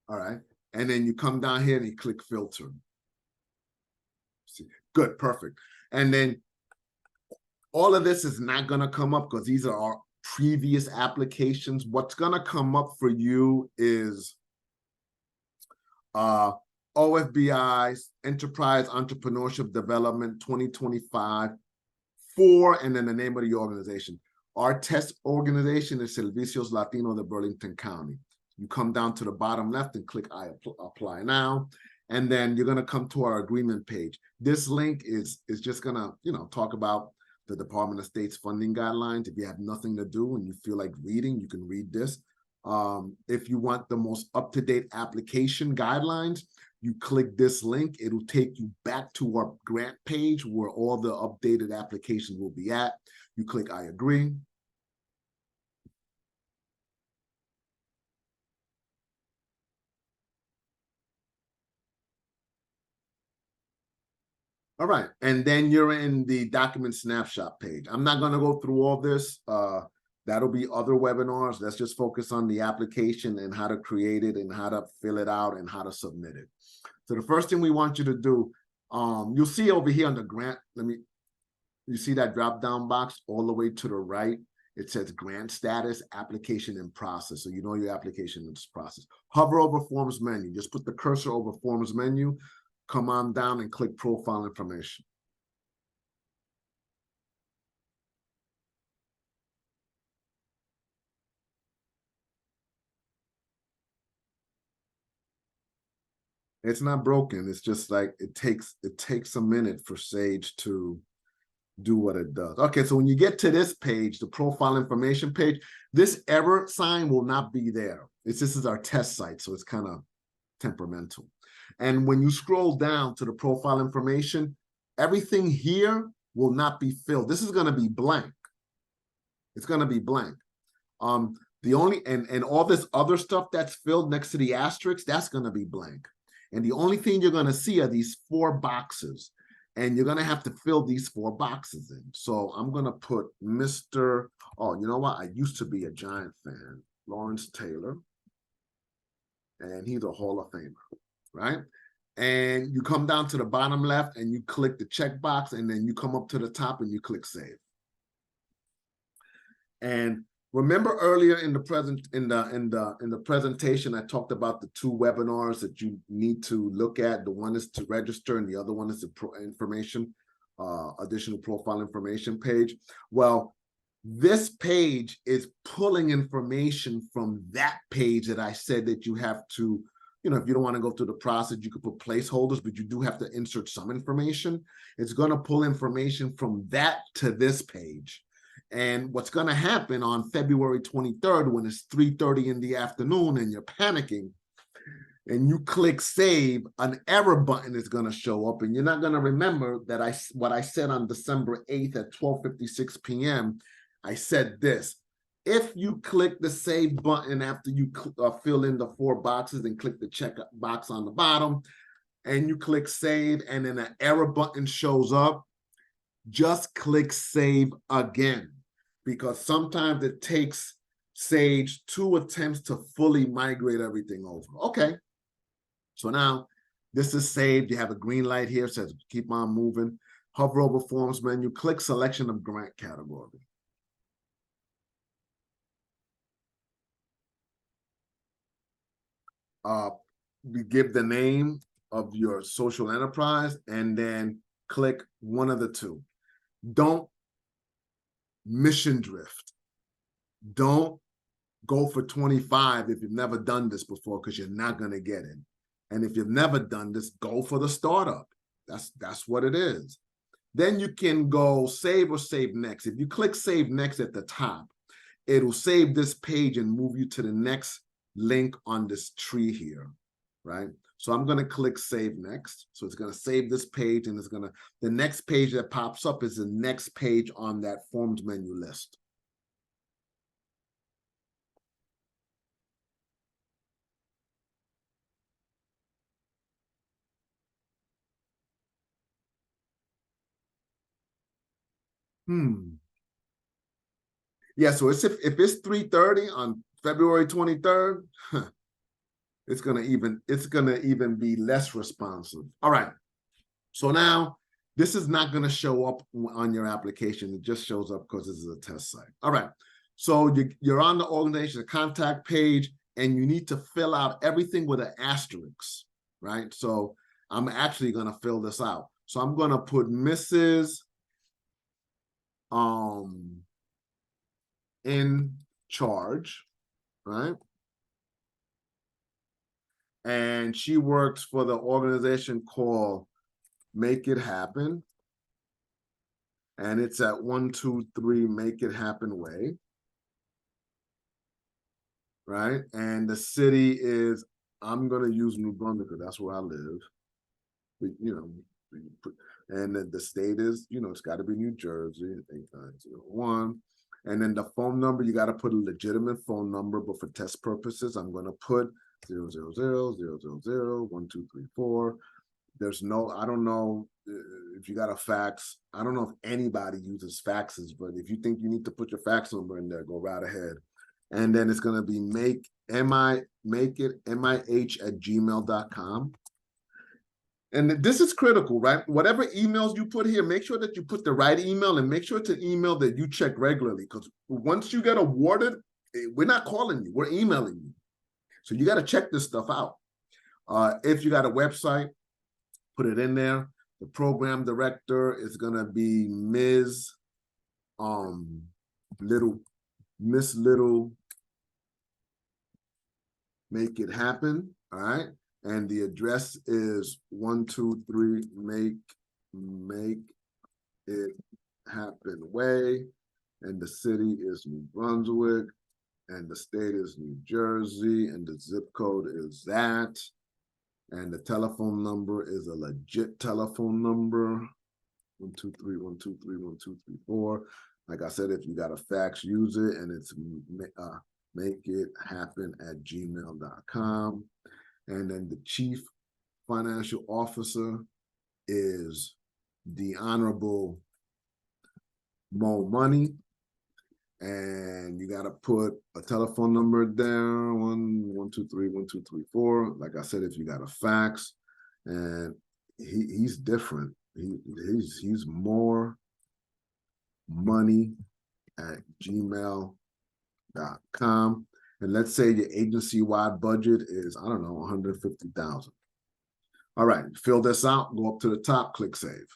All right. And then you come down here and you click filter. See, good, perfect. And then all of this is not going to come up because these are our previous applications. What's going to come up for you is OFBI's Enterprise Entrepreneurship Development 2025 and then the name of the organization. Our test organization is Servicios Latino de Burlington County. You come down to the bottom left and click I apply now, and then you're going to come to our agreement page. This link is just going to talk about the Department of State's funding guidelines. If you have nothing to do and you feel like reading, you can read this. If you want the most up-to-date application guidelines, you click this link. It'll take you back to our grant page where all the updated applications will be at. You click I agree. All right, and then you're in the document snapshot page. I'm not going to go through all this. That'll be other webinars. Let's just focus on the application and how to create it and how to fill it out and how to submit it. So the first thing we want you to do, you'll see over here on the grant, you see that drop-down box all the way to the right. It says grant status, application in process. So you know your application is process. Hover over forms menu. Just put the cursor over forms menu. Come on down and click profile information. It's not broken. It's just like it takes a minute for Sage to do what it does. Okay, so when you get to this page, the profile information page, this error sign will not be there. This is our test site, so it's kind of temperamental. And when you scroll down to the profile information, everything here will not be filled. This is going to be blank. It's going to be blank. The only and all this other stuff that's filled next to the asterisk, that's going to be blank. And the only thing you're going to see are these 4 boxes. And you're going to have to fill these 4 boxes in. So I'm going to put Mr. Oh, you know what? I used to be a Giant fan, Lawrence Taylor. And he's a Hall of Famer, right? And you come down to the bottom left and you click the checkbox, and then you come up to the top and you click save. And remember earlier in the presentation, I talked about the 2 webinars that you need to look at. The one is to register, and the other one is the additional profile information page. Well, this page is pulling information from that page that I said that you have to, you know, if you don't want to go through the process, you could put placeholders, but you do have to insert some information. It's going to pull information from that to this page. And what's going to happen on February 23rd, when it's 3:30 in the afternoon and you're panicking and you click save, an error button is going to show up, and you're not going to remember that what I said on December 8th at 12:56 p.m. I said this: if you click the save button after you fill in the 4 boxes and click the check box on the bottom, and you click save, and then an error button shows up, just click save again, because sometimes it takes Sage 2 attempts to fully migrate everything over. Okay, so now this is saved. You have a green light here, says keep on moving. Hover over Forms menu, click selection of grant category. You give the name of your social enterprise and then click one of the 2. Don't mission drift. Don't go for 25 if you've never done this before, because you're not going to get it. And if you've never done this, go for the startup. That's what it is. Then you can go save or save next. If you click save next at the top, it'll save this page and move you to the next link on this tree here, right? So I'm going to click save next. So it's going to save this page, and the next page that pops up is the next page on that forms menu list. Yeah, so if it's 3:30 on February 23rd, it's gonna even be less responsive. All right. So now this is not gonna show up on your application. It just shows up because this is a test site. All right. So you're on the organization contact page, and you need to fill out everything with an asterisk, right? So I'm actually gonna fill this out. So I'm gonna put Mrs. in charge, right? And she works for the organization called Make It Happen. And it's at 123 Make It Happen Way, right? And the city is, I'm going to use New Brunswick because that's where I live. But, you know, and then the state is, you know, it's got to be New Jersey, 8901. And then the phone number, you got to put a legitimate phone number, but for test purposes, I'm going to put 000-000-1234. There's no, I don't know if you got a fax. I don't know if anybody uses faxes, but if you think you need to put your fax number in there, go right ahead. And then it's going to be MIH@gmail.com. And this is critical, right? Whatever emails you put here, make sure that you put the right email, and make sure it's an email that you check regularly, because once you get awarded, we're not calling you, we're emailing you. So you got to check this stuff out. If you got a website, put it in there. The program director is going to be Ms. Miss Little Make It Happen, all right? And the address is 123 Make It Happen Way, and the city is New Brunswick, and the state is New Jersey, and the zip code is that, and the telephone number is a legit telephone number, 123-123-1234. Like I said, if you got a fax, use it, and it's makeithappen@gmail.com. And then the chief financial officer is the Honorable Mo Money. And you got to put a telephone number down, 123-1234. Like I said, if you got a fax, and he's different. He's more money at gmail.com. And let's say your agency-wide budget is, I don't know, 150,000. All right, fill this out, go up to the top, click save.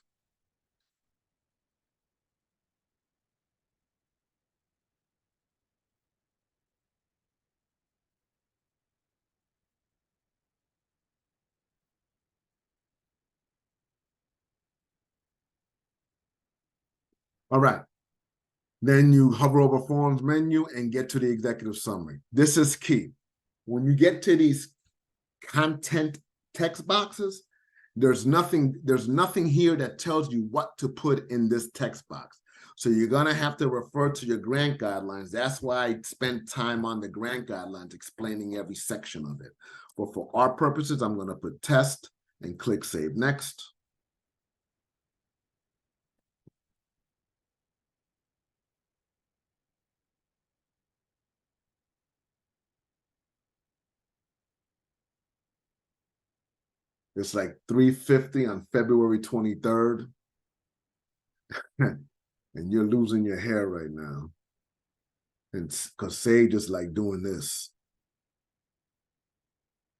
All right. Then you hover over forms menu and get to the executive summary. This is key. When you get to these content text boxes, there's nothing here that tells you what to put in this text box. So you're going to have to refer to your grant guidelines. That's why I spent time on the grant guidelines explaining every section of it. But for our purposes, I'm going to put test and click save next. It's like 3:50 on February 23rd. And you're losing your hair right now. And because Sage is like doing this.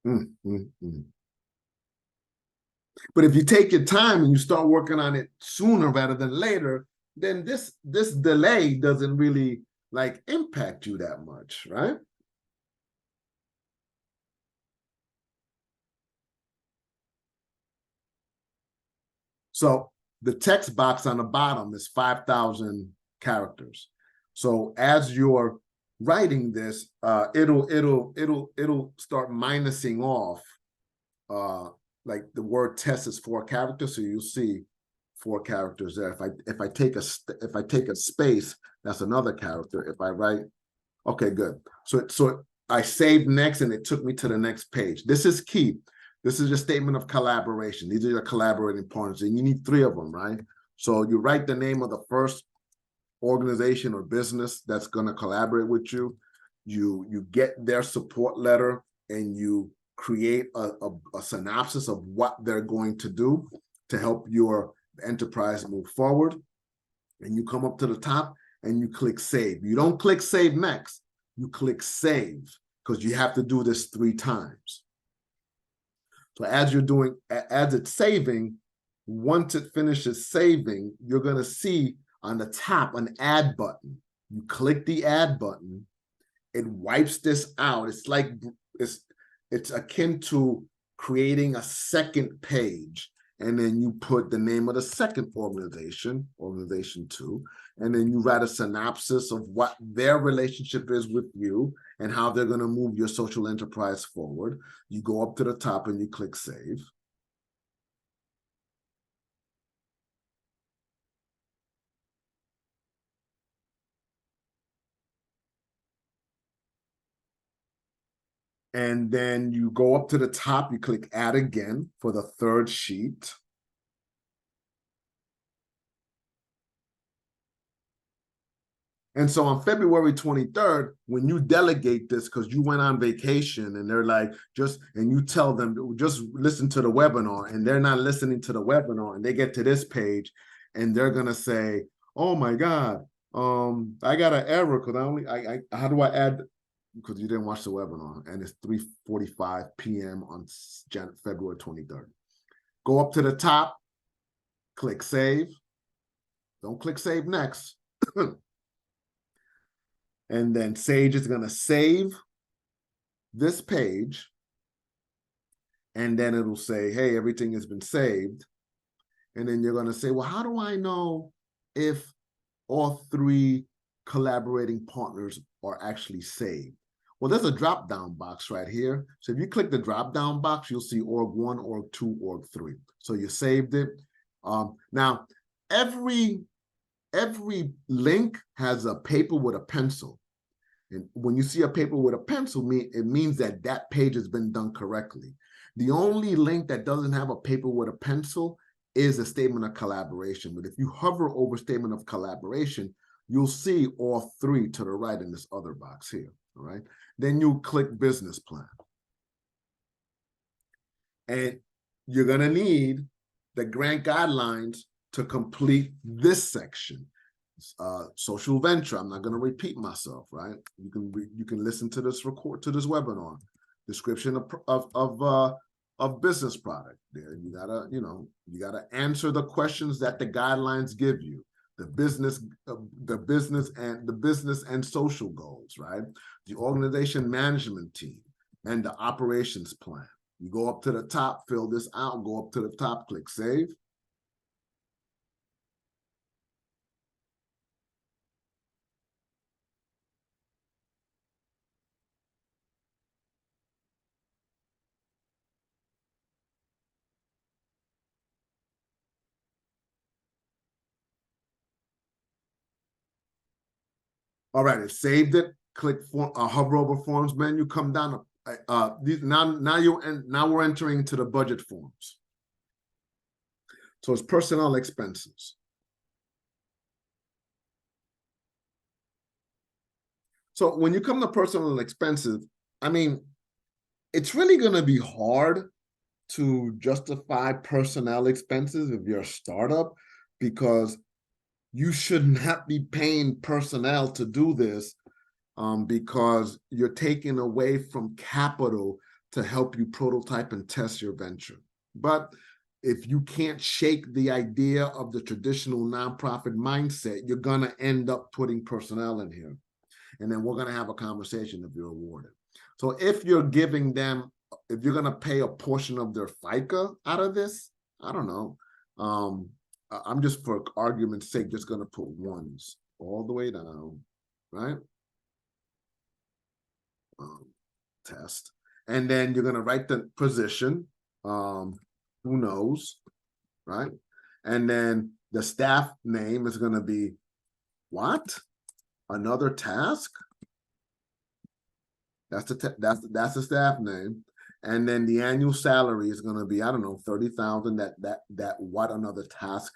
But if you take your time and you start working on it sooner rather than later, then this delay doesn't really like impact you that much, right? So the text box on the bottom is 5,000 characters. So as you're writing this, it'll start minusing off. Like the word test is 4 characters, so you'll see 4 characters there. If I take a space, that's another character. If I write, okay, good. So I saved next, and it took me to the next page. This is key. This is your statement of collaboration. These are your collaborating partners, and you need 3 of them, right? So you write the name of the first organization or business that's going to collaborate with you. You get their support letter, and you create a synopsis of what they're going to do to help your enterprise move forward. And you come up to the top and you click save. You don't click save next. You click save, because you have to do this 3 times. So as it's saving, once it finishes saving, you're going to see on the top an add button. You click the add button. It wipes this out. It's like it's akin to creating a second page, and then you put the name of the second organization 2, and then you write a synopsis of what their relationship is with you and how they're going to move your social enterprise forward. You go up to the top and you click save. And then you go up to the top, you click add again for the 3rd sheet. And so on February 23rd, when you delegate this, because you went on vacation and they're like, and you tell them, just listen to the webinar, and they're not listening to the webinar, and they get to this page and they're going to say, oh my God, I got an error because how do I add, because you didn't watch the webinar, and it's 3:45 p.m. on February 23rd. Go up to the top, click save. Don't click save next. And then Sage is going to save this page. And then it'll say, hey, everything has been saved. And then you're going to say, well, how do I know if all three collaborating partners are actually saved? Well, there's a drop-down box right here. So if you click the drop-down box, you'll see org 1, org 2, org 3. So you saved it. Now, every link has a paper with a pencil. And when you see a paper with a pencil, it means that that page has been done correctly. The only link that doesn't have a paper with a pencil is a statement of collaboration. But if you hover over statement of collaboration, you'll see all three to the right in this other box here, all right? Then you click business plan. And you're gonna need the grant guidelines to complete this section. Social venture. I'm not going to repeat myself, right? You can listen to this webinar. Description of business product. There you gotta answer the questions that the guidelines give you. The business and social goals, right? The organization management team and the operations plan. You go up to the top, fill this out, go up to the top, click save. All right, it saved it. Click hover over forms menu. Come down. Now we're entering into the budget forms. So it's personnel expenses. So when you come to personnel expenses, I mean, it's really going to be hard to justify personnel expenses if you're a startup, because you should not be paying personnel to do this, because you're taking away from capital to help you prototype and test your venture. But if you can't shake the idea of the traditional nonprofit mindset, you're going to end up putting personnel in here. And then we're going to have a conversation if you're awarded. So if you're giving them, if you're going to pay a portion of their FICA out of this, I don't know. I'm just, for argument's sake, just going to put ones all the way down, right? Test. And then you're going to write the position, who knows, right? And then the staff name is going to be what? Another task? That's the staff name. And then the annual salary is going to be, I don't know, 30,000, that what another task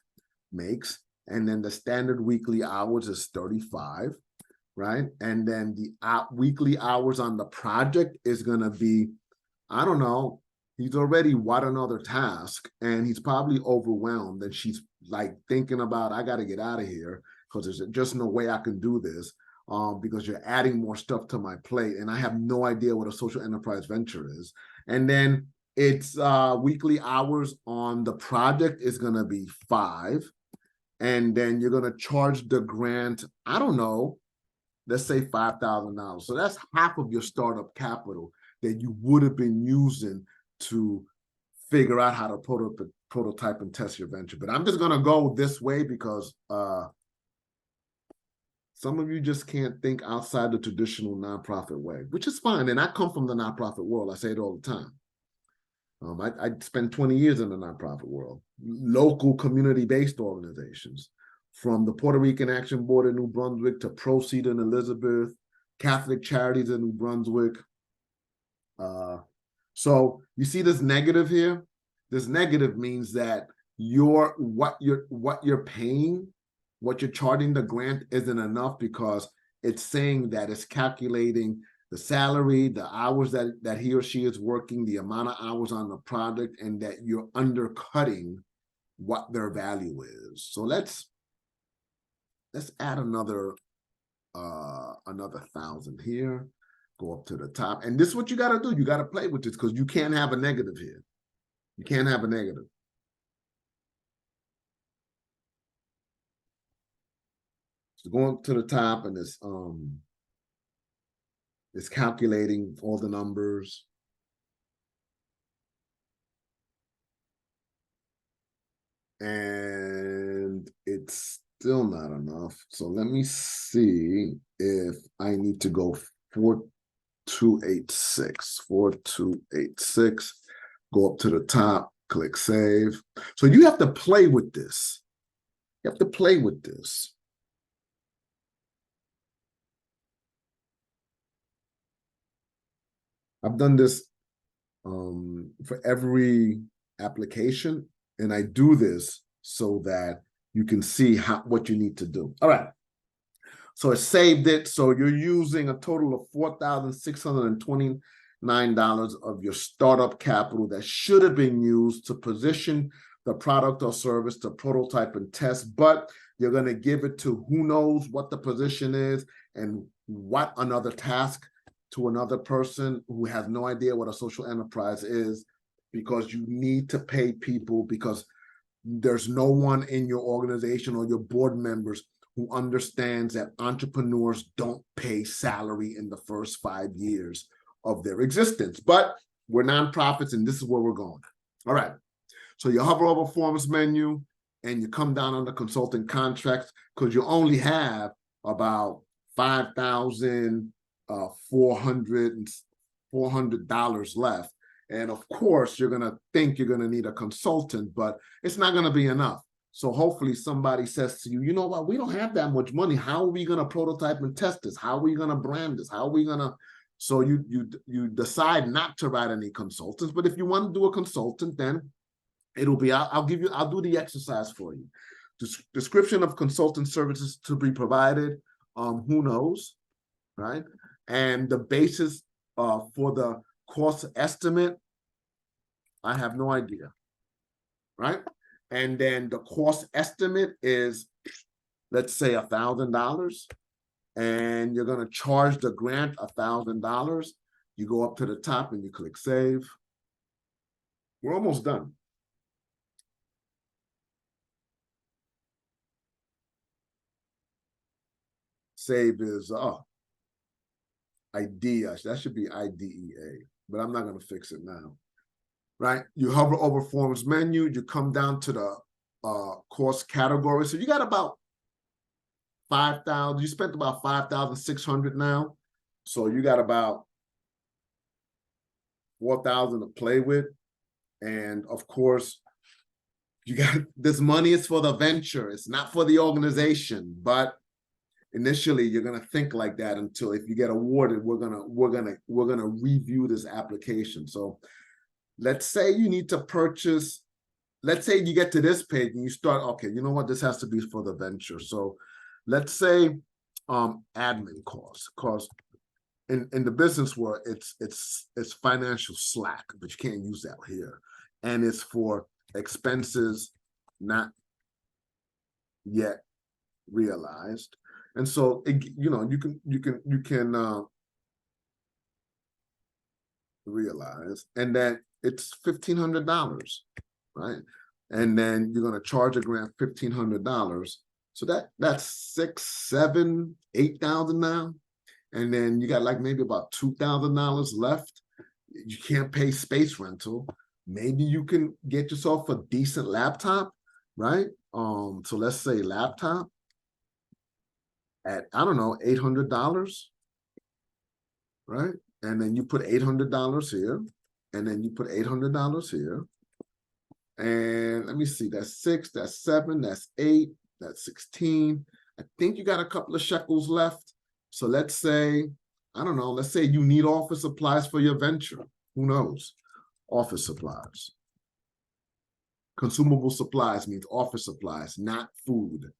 makes. And then the standard weekly hours is 35, right? And then the weekly hours on the project is going to be, I don't know, he's already what another task, and he's probably overwhelmed, and she's like thinking about, I got to get out of here because there's just no way I can do this, because you're adding more stuff to my plate, and I have no idea what a social enterprise venture is. And then it's weekly hours on the project is going to be 5, and then you're going to charge the grant, I don't know, let's say $5,000. So that's half of your startup capital that you would have been using to figure out how to prototype and test your venture. But I'm just going to go this way because some of you just can't think outside the traditional nonprofit way, which is fine. And I come from the nonprofit world. I say it all the time. I spent 20 years in the nonprofit world, local community-based organizations, from the Puerto Rican Action Board in New Brunswick to Proceed in Elizabeth, Catholic Charities in New Brunswick. So you see this negative here? This negative means that what you're paying, what you're charging the grant isn't enough, because it's saying that it's calculating the salary, the hours that he or she is working, the amount of hours on the project, and that you're undercutting what their value is. So let's add another 1,000 here. Go up to the top. And this is what you got to do. You got to play with this, because you can't have a negative here. You can't have a negative. So going to the top, and it's calculating all the numbers. And it's still not enough. So let me see if I need to go 4286, 4286, go up to the top, click save. So you have to play with this. You have to play with this. I've done this for every application, and I do this so that you can see what you need to do. All right. So it saved it. So you're using a total of $4,629 of your startup capital that should have been used to position the product or service to prototype and test, but you're going to give it to who knows what the position is and what another task to another person who has no idea what a social enterprise is, because you need to pay people, because there's no one in your organization or your board members who understands that entrepreneurs don't pay salary in the first 5 years of their existence. But we're nonprofits, and this is where we're going. All right. So you hover over Forms menu, and you come down under Consulting Contracts, because you only have about $5,400 left. And of course, you're going to think you're going to need a consultant, but it's not going to be enough. So hopefully somebody says to you, you know what, we don't have that much money. How are we going to prototype and test this? How are we going to brand this? How are we going to? So you decide not to write any consultants. But if you want to do a consultant, then it'll be, I'll do the exercise for you. Description of consultant services to be provided. Who knows, right? And the basis for the cost estimate, I have no idea, right? And then the cost estimate is, let's say, $1,000, and you're going to charge the grant $1,000. You go up to the top and you click save. We're almost done. Save is idea. That should be IDEA, but I'm not going to fix it now. Right? You hover over Forms menu, you come down to the course category. So you got about 5,000. You spent about 5,600 now. So you got about 4,000 to play with. And of course, you got this money is for the venture. It's not for the organization. But initially, you're gonna think like that until, if you get awarded, we're gonna review this application. So let's say you need to purchase, let's say you get to this page and you start, okay, you know what, this has to be for the venture. So let's say admin costs, because in the business world, it's financial slack, but you can't use that here. And it's for expenses not yet realized. And so, you can realize, and then it's $1,500, right? And then you're going to charge a grant $1,500. So that's $6,000, $7,000, $8,000 now. And then you got like maybe about $2,000 left. You can't pay space rental. Maybe you can get yourself a decent laptop, right? So let's say laptop at, I don't know, $800, right? And then you put $800 here, and then you put $800 here. And let me see, that's 6, that's 7, that's 8, that's 16. I think you got a couple of shekels left. So let's say, I don't know, let's say you need office supplies for your venture. Who knows? Office supplies. Consumable supplies means office supplies, not food.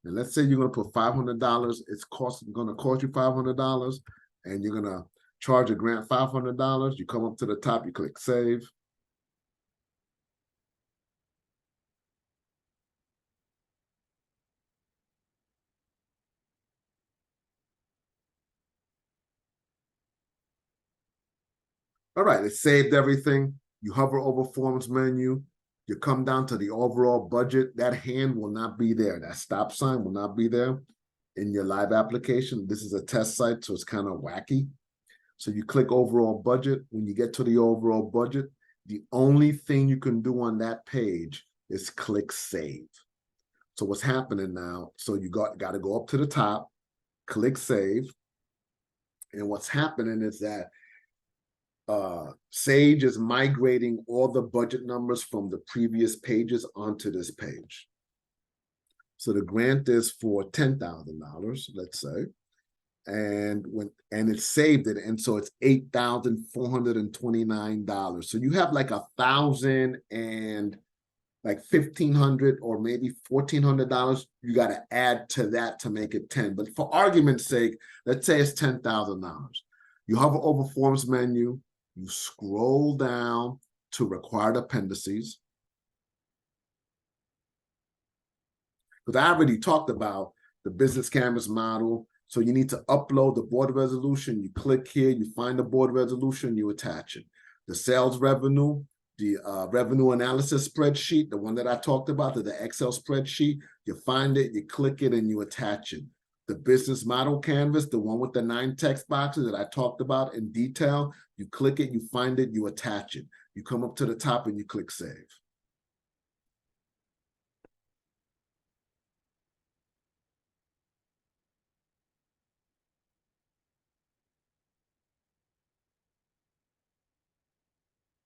And let's say you're going to put $500. It's going to cost you $500, and you're going to charge a grant $500. You come up to the top, you click save. All right, it saved everything. You hover over Forms menu. You come down to the overall budget. That hand will not be there. That stop sign will not be there in your live application. This is a test site, so it's kind of wacky. So you click overall budget. When you get to the overall budget, the only thing you can do on that page is click save. So what's happening now? So you got to go up to the top, click save. And what's happening is that Sage is migrating all the budget numbers from the previous pages onto this page. So the grant is for $10,000, let's say, and it's saved it, and so it's $8,429. So you have like $1,000 and like $1,500 or maybe $1,400. You got to add to that to make it 10. But for argument's sake, let's say it's $10,000. You hover over Forms menu, you scroll down to required appendices. Because I already talked about the business canvas model. So you need to upload the board resolution. You click here, you find the board resolution, you attach it. The sales revenue, the revenue analysis spreadsheet, the one that I talked about, the Excel spreadsheet, you find it, you click it, and you attach it. The business model canvas, the one with the 9 text boxes that I talked about in detail, you click it, you find it, you attach it. You come up to the top and you click save.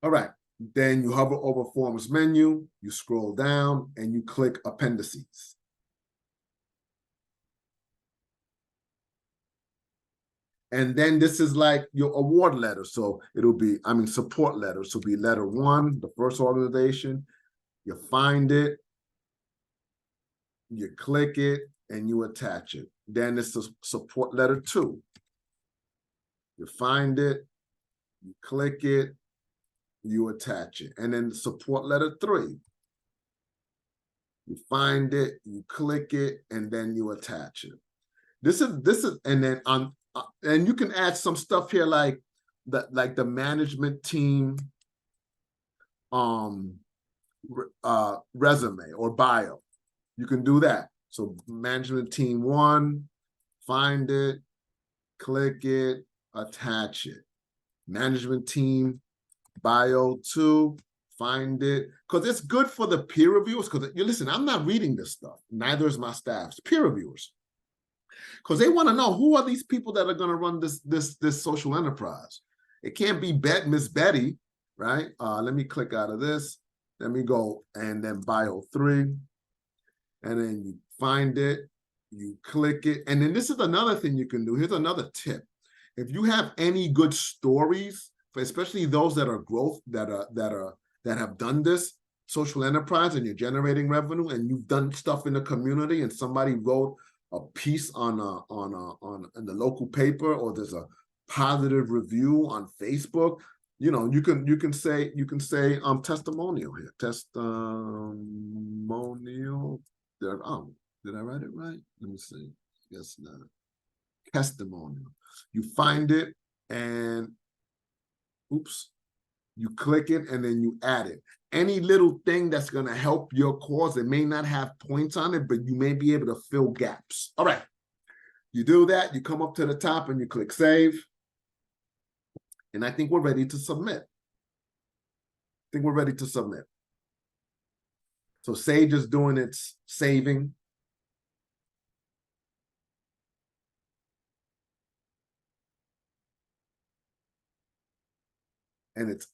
All right, then you hover over Forms menu, you scroll down, and you click Appendices. And then this is like your award letter. So it'll be, support letter. So be letter 1, the first organization. You find it, you click it, and you attach it. Then it's the support letter 2. You find it, you click it, you attach it. And then the support letter 3. You find it, you click it, and then you attach it. This is, and then and you can add some stuff here like the management team resume or bio. You can do that. So management team 1, find it, click it, attach it. Management team bio 2, find it, because it's good for the peer reviewers. Because you listen, I'm not reading this stuff. Neither is my staff. It's peer reviewers, because they want to know who are these people that are going to run this social enterprise. It can't be Miss Betty, right? Let me click out of this. Let me go and then bio 3, and then you find it, you click it, and then this is another thing you can do. Here's another tip: if you have any good stories, especially those that are growth, that have done this social enterprise, and you're generating revenue, and you've done stuff in the community, and somebody wrote a piece in the local paper, or there's a positive review on Facebook, you can say testimonial here. Testimonial. Did I write it right? Let me see. Yes, not. Testimonial. You find it, and oops, you click it, and then you add it. Any little thing that's going to help your cause. It may not have points on it, but you may be able to fill gaps. All right. You do that. You come up to the top and you click save. And I think we're ready to submit. So Sage is doing its saving. And it's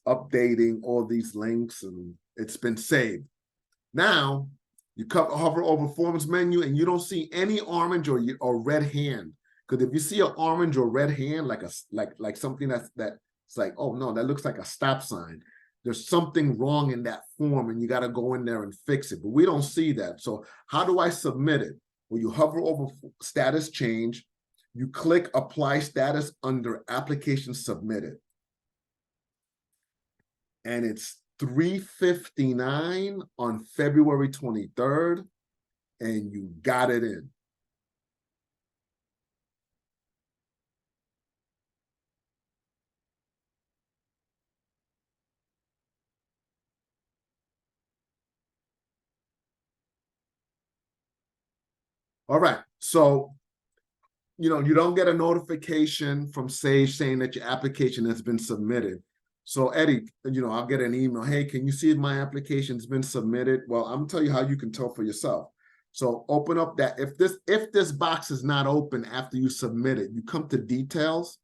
updating all these links, and it's been saved. Now you hover over Forms menu, and you don't see any orange or red hand. Because if you see an orange or red hand, like something that's like, oh no, that looks like a stop sign. There's something wrong in that form, and you got to go in there and fix it. But we don't see that. So how do I submit it? Well, you hover over status change. You click apply status under application submitted. And it's 3:59 on February 23rd, and you got it in. All right, so you don't get a notification from Sage saying that your application has been submitted. So Eddie, I'll get an email. Hey, can you see if my application's been submitted? Well, I'm gonna tell you how you can tell for yourself. So open up that. If this box is not open after you submit it, you come to details,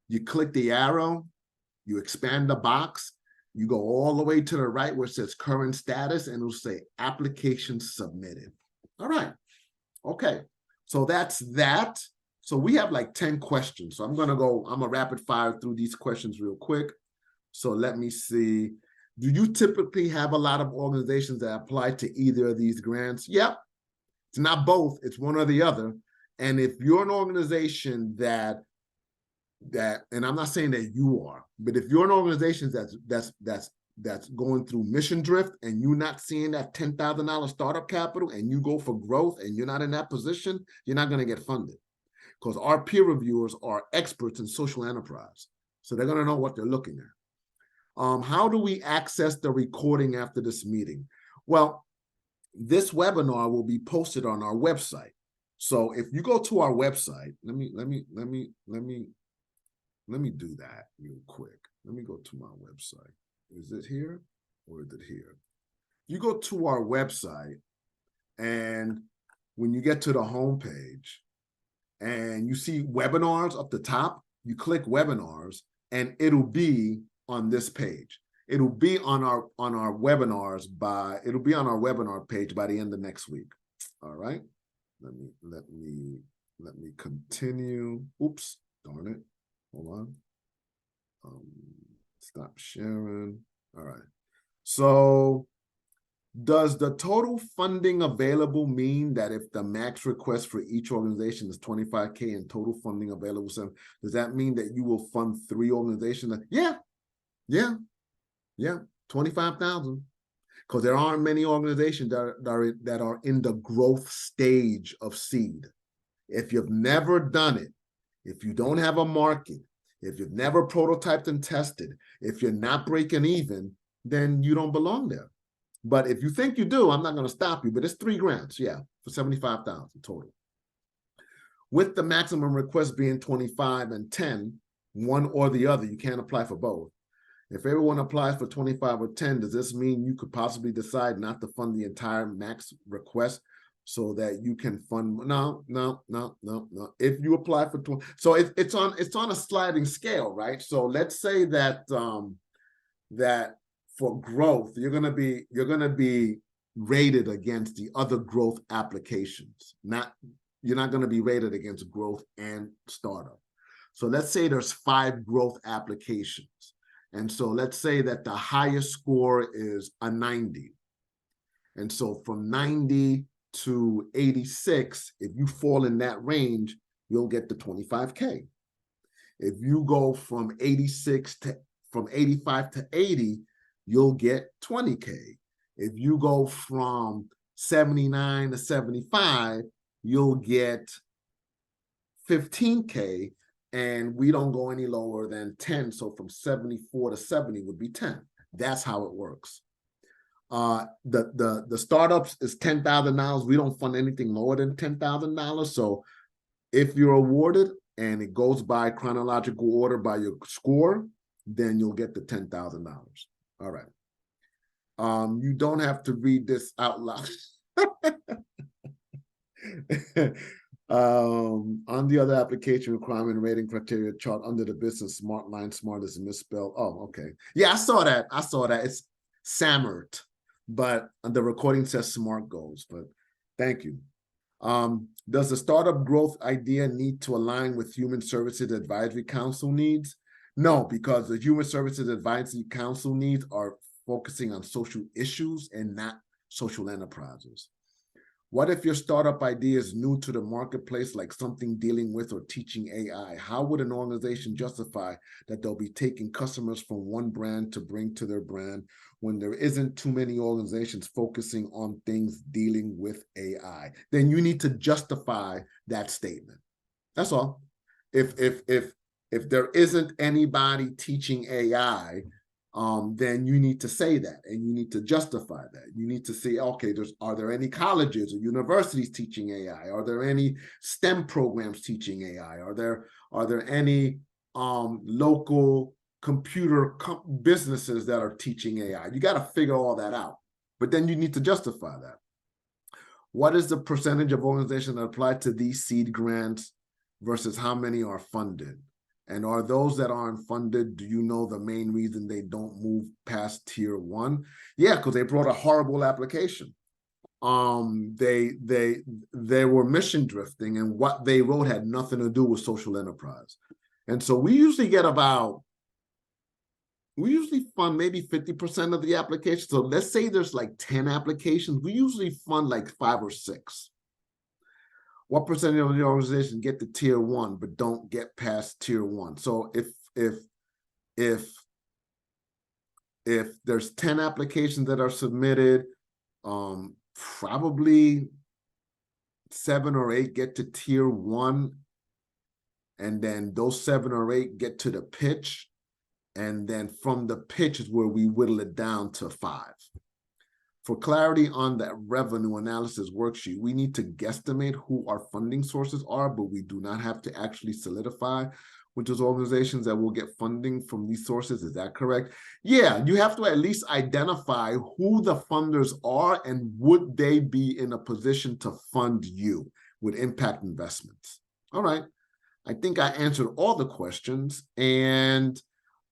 you click the arrow, you expand the box, you go all the way to the right where it says current status, and it'll say application submitted. All right. Okay. So that's that. So we have like 10 questions. So I'm going to rapid fire through these questions real quick. So let me see. Do you typically have a lot of organizations that apply to either of these grants? Yep. It's not both. It's one or the other. And if you're an organization that, and I'm not saying that you are, but if you're an organization that's going through mission drift and you're not seeing that $10,000 startup capital and you go for growth and you're not in that position, you're not going to get funded, because our peer reviewers are experts in social enterprise. So they're going to know what they're looking at. How do we access the recording after this meeting? Well, this webinar will be posted on our website. So if you go to our website, let me do that real quick. Let me go to my website. Is it here or is it here? You go to our website, and when you get to the home page and you see webinars up the top, you click webinars and it'll be on this page. It'll be on our webinars it'll be on our webinar page by the end of next week. All right. Let me continue. Oops, darn it. Hold on. Stop sharing. All right. So does the total funding available mean that if the max request for each organization is $25K and total funding available, so does that mean that you will fund 3 organizations? Yeah. 25,000. Because there aren't many organizations that are in the growth stage of seed. If you've never done it, if you don't have a market, if you've never prototyped and tested, if you're not breaking even, then you don't belong there. But if you think you do, I'm not going to stop you, but it's 3 grants, yeah, for 75,000 total. With the maximum request being 25 and 10, one or the other, you can't apply for both. If everyone applies for 25 or 10, does this mean you could possibly decide not to fund the entire max request so that you can fund? No. If you apply for 20, so it's on a sliding scale, right? So let's say that that for growth, you're gonna be rated against the other growth applications. You're not gonna be rated against growth and startup. So let's say there's 5 growth applications. And so let's say that the highest score is a 90. And so from 90 to 86, if you fall in that range, you'll get the 25K. If you go from 85 to 80, you'll get 20K. If you go from 79 to 75, you'll get 15K. And we don't go any lower than 10. So from 74 to 70 would be 10. That's how it works. The startups is $10,000. We don't fund anything lower than $10,000. So if you're awarded and it goes by chronological order by your score, then you'll get the $10,000. All right. You don't have to read this out loud. On the other application requirement rating criteria chart under the business, smart line, smart is misspelled. Oh, okay. Yeah, I saw that. It's Samert, but the recording says smart goals, but thank you. Does the startup growth idea need to align with Human Services Advisory Council needs? No, because the Human Services Advisory Council needs are focusing on social issues and not social enterprises. What if your startup idea is new to the marketplace, like something dealing with or teaching AI? How would an organization justify that they'll be taking customers from one brand to bring to their brand when there isn't too many organizations focusing on things dealing with AI? Then you need to justify that statement. That's all. If there isn't anybody teaching AI, then you need to say that, and you need to justify that. You need to say, okay, are there any colleges or universities teaching AI? Are there any STEM programs teaching AI? Are there any local computer businesses that are teaching AI? You got to figure all that out, but then you need to justify that. What is the percentage of organizations that apply to these seed grants versus how many are funded? And are those that aren't funded, do you know the main reason they don't move past tier 1? Yeah, because they brought a horrible application. They were mission drifting, and what they wrote had nothing to do with social enterprise. And so we usually fund maybe 50% of the applications. So let's say there's like 10 applications. We usually fund like 5 or 6. What percentage of the organization get to tier 1 but don't get past tier 1? So if there's 10 applications that are submitted, probably 7 or 8 get to tier 1, and then those 7 or 8 get to the pitch, and then from the pitch is where we whittle it down to 5. For clarity on that revenue analysis worksheet, we need to guesstimate who our funding sources are, but we do not have to actually solidify which those organizations that will get funding from these sources. Is that correct? Yeah, you have to at least identify who the funders are and would they be in a position to fund you with impact investments. All right, I think I answered all the questions, and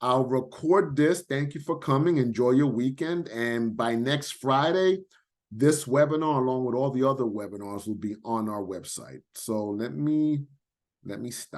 I'll record this. Thank you for coming. Enjoy your weekend. And by next Friday, this webinar, along with all the other webinars, will be on our website. So let me stop.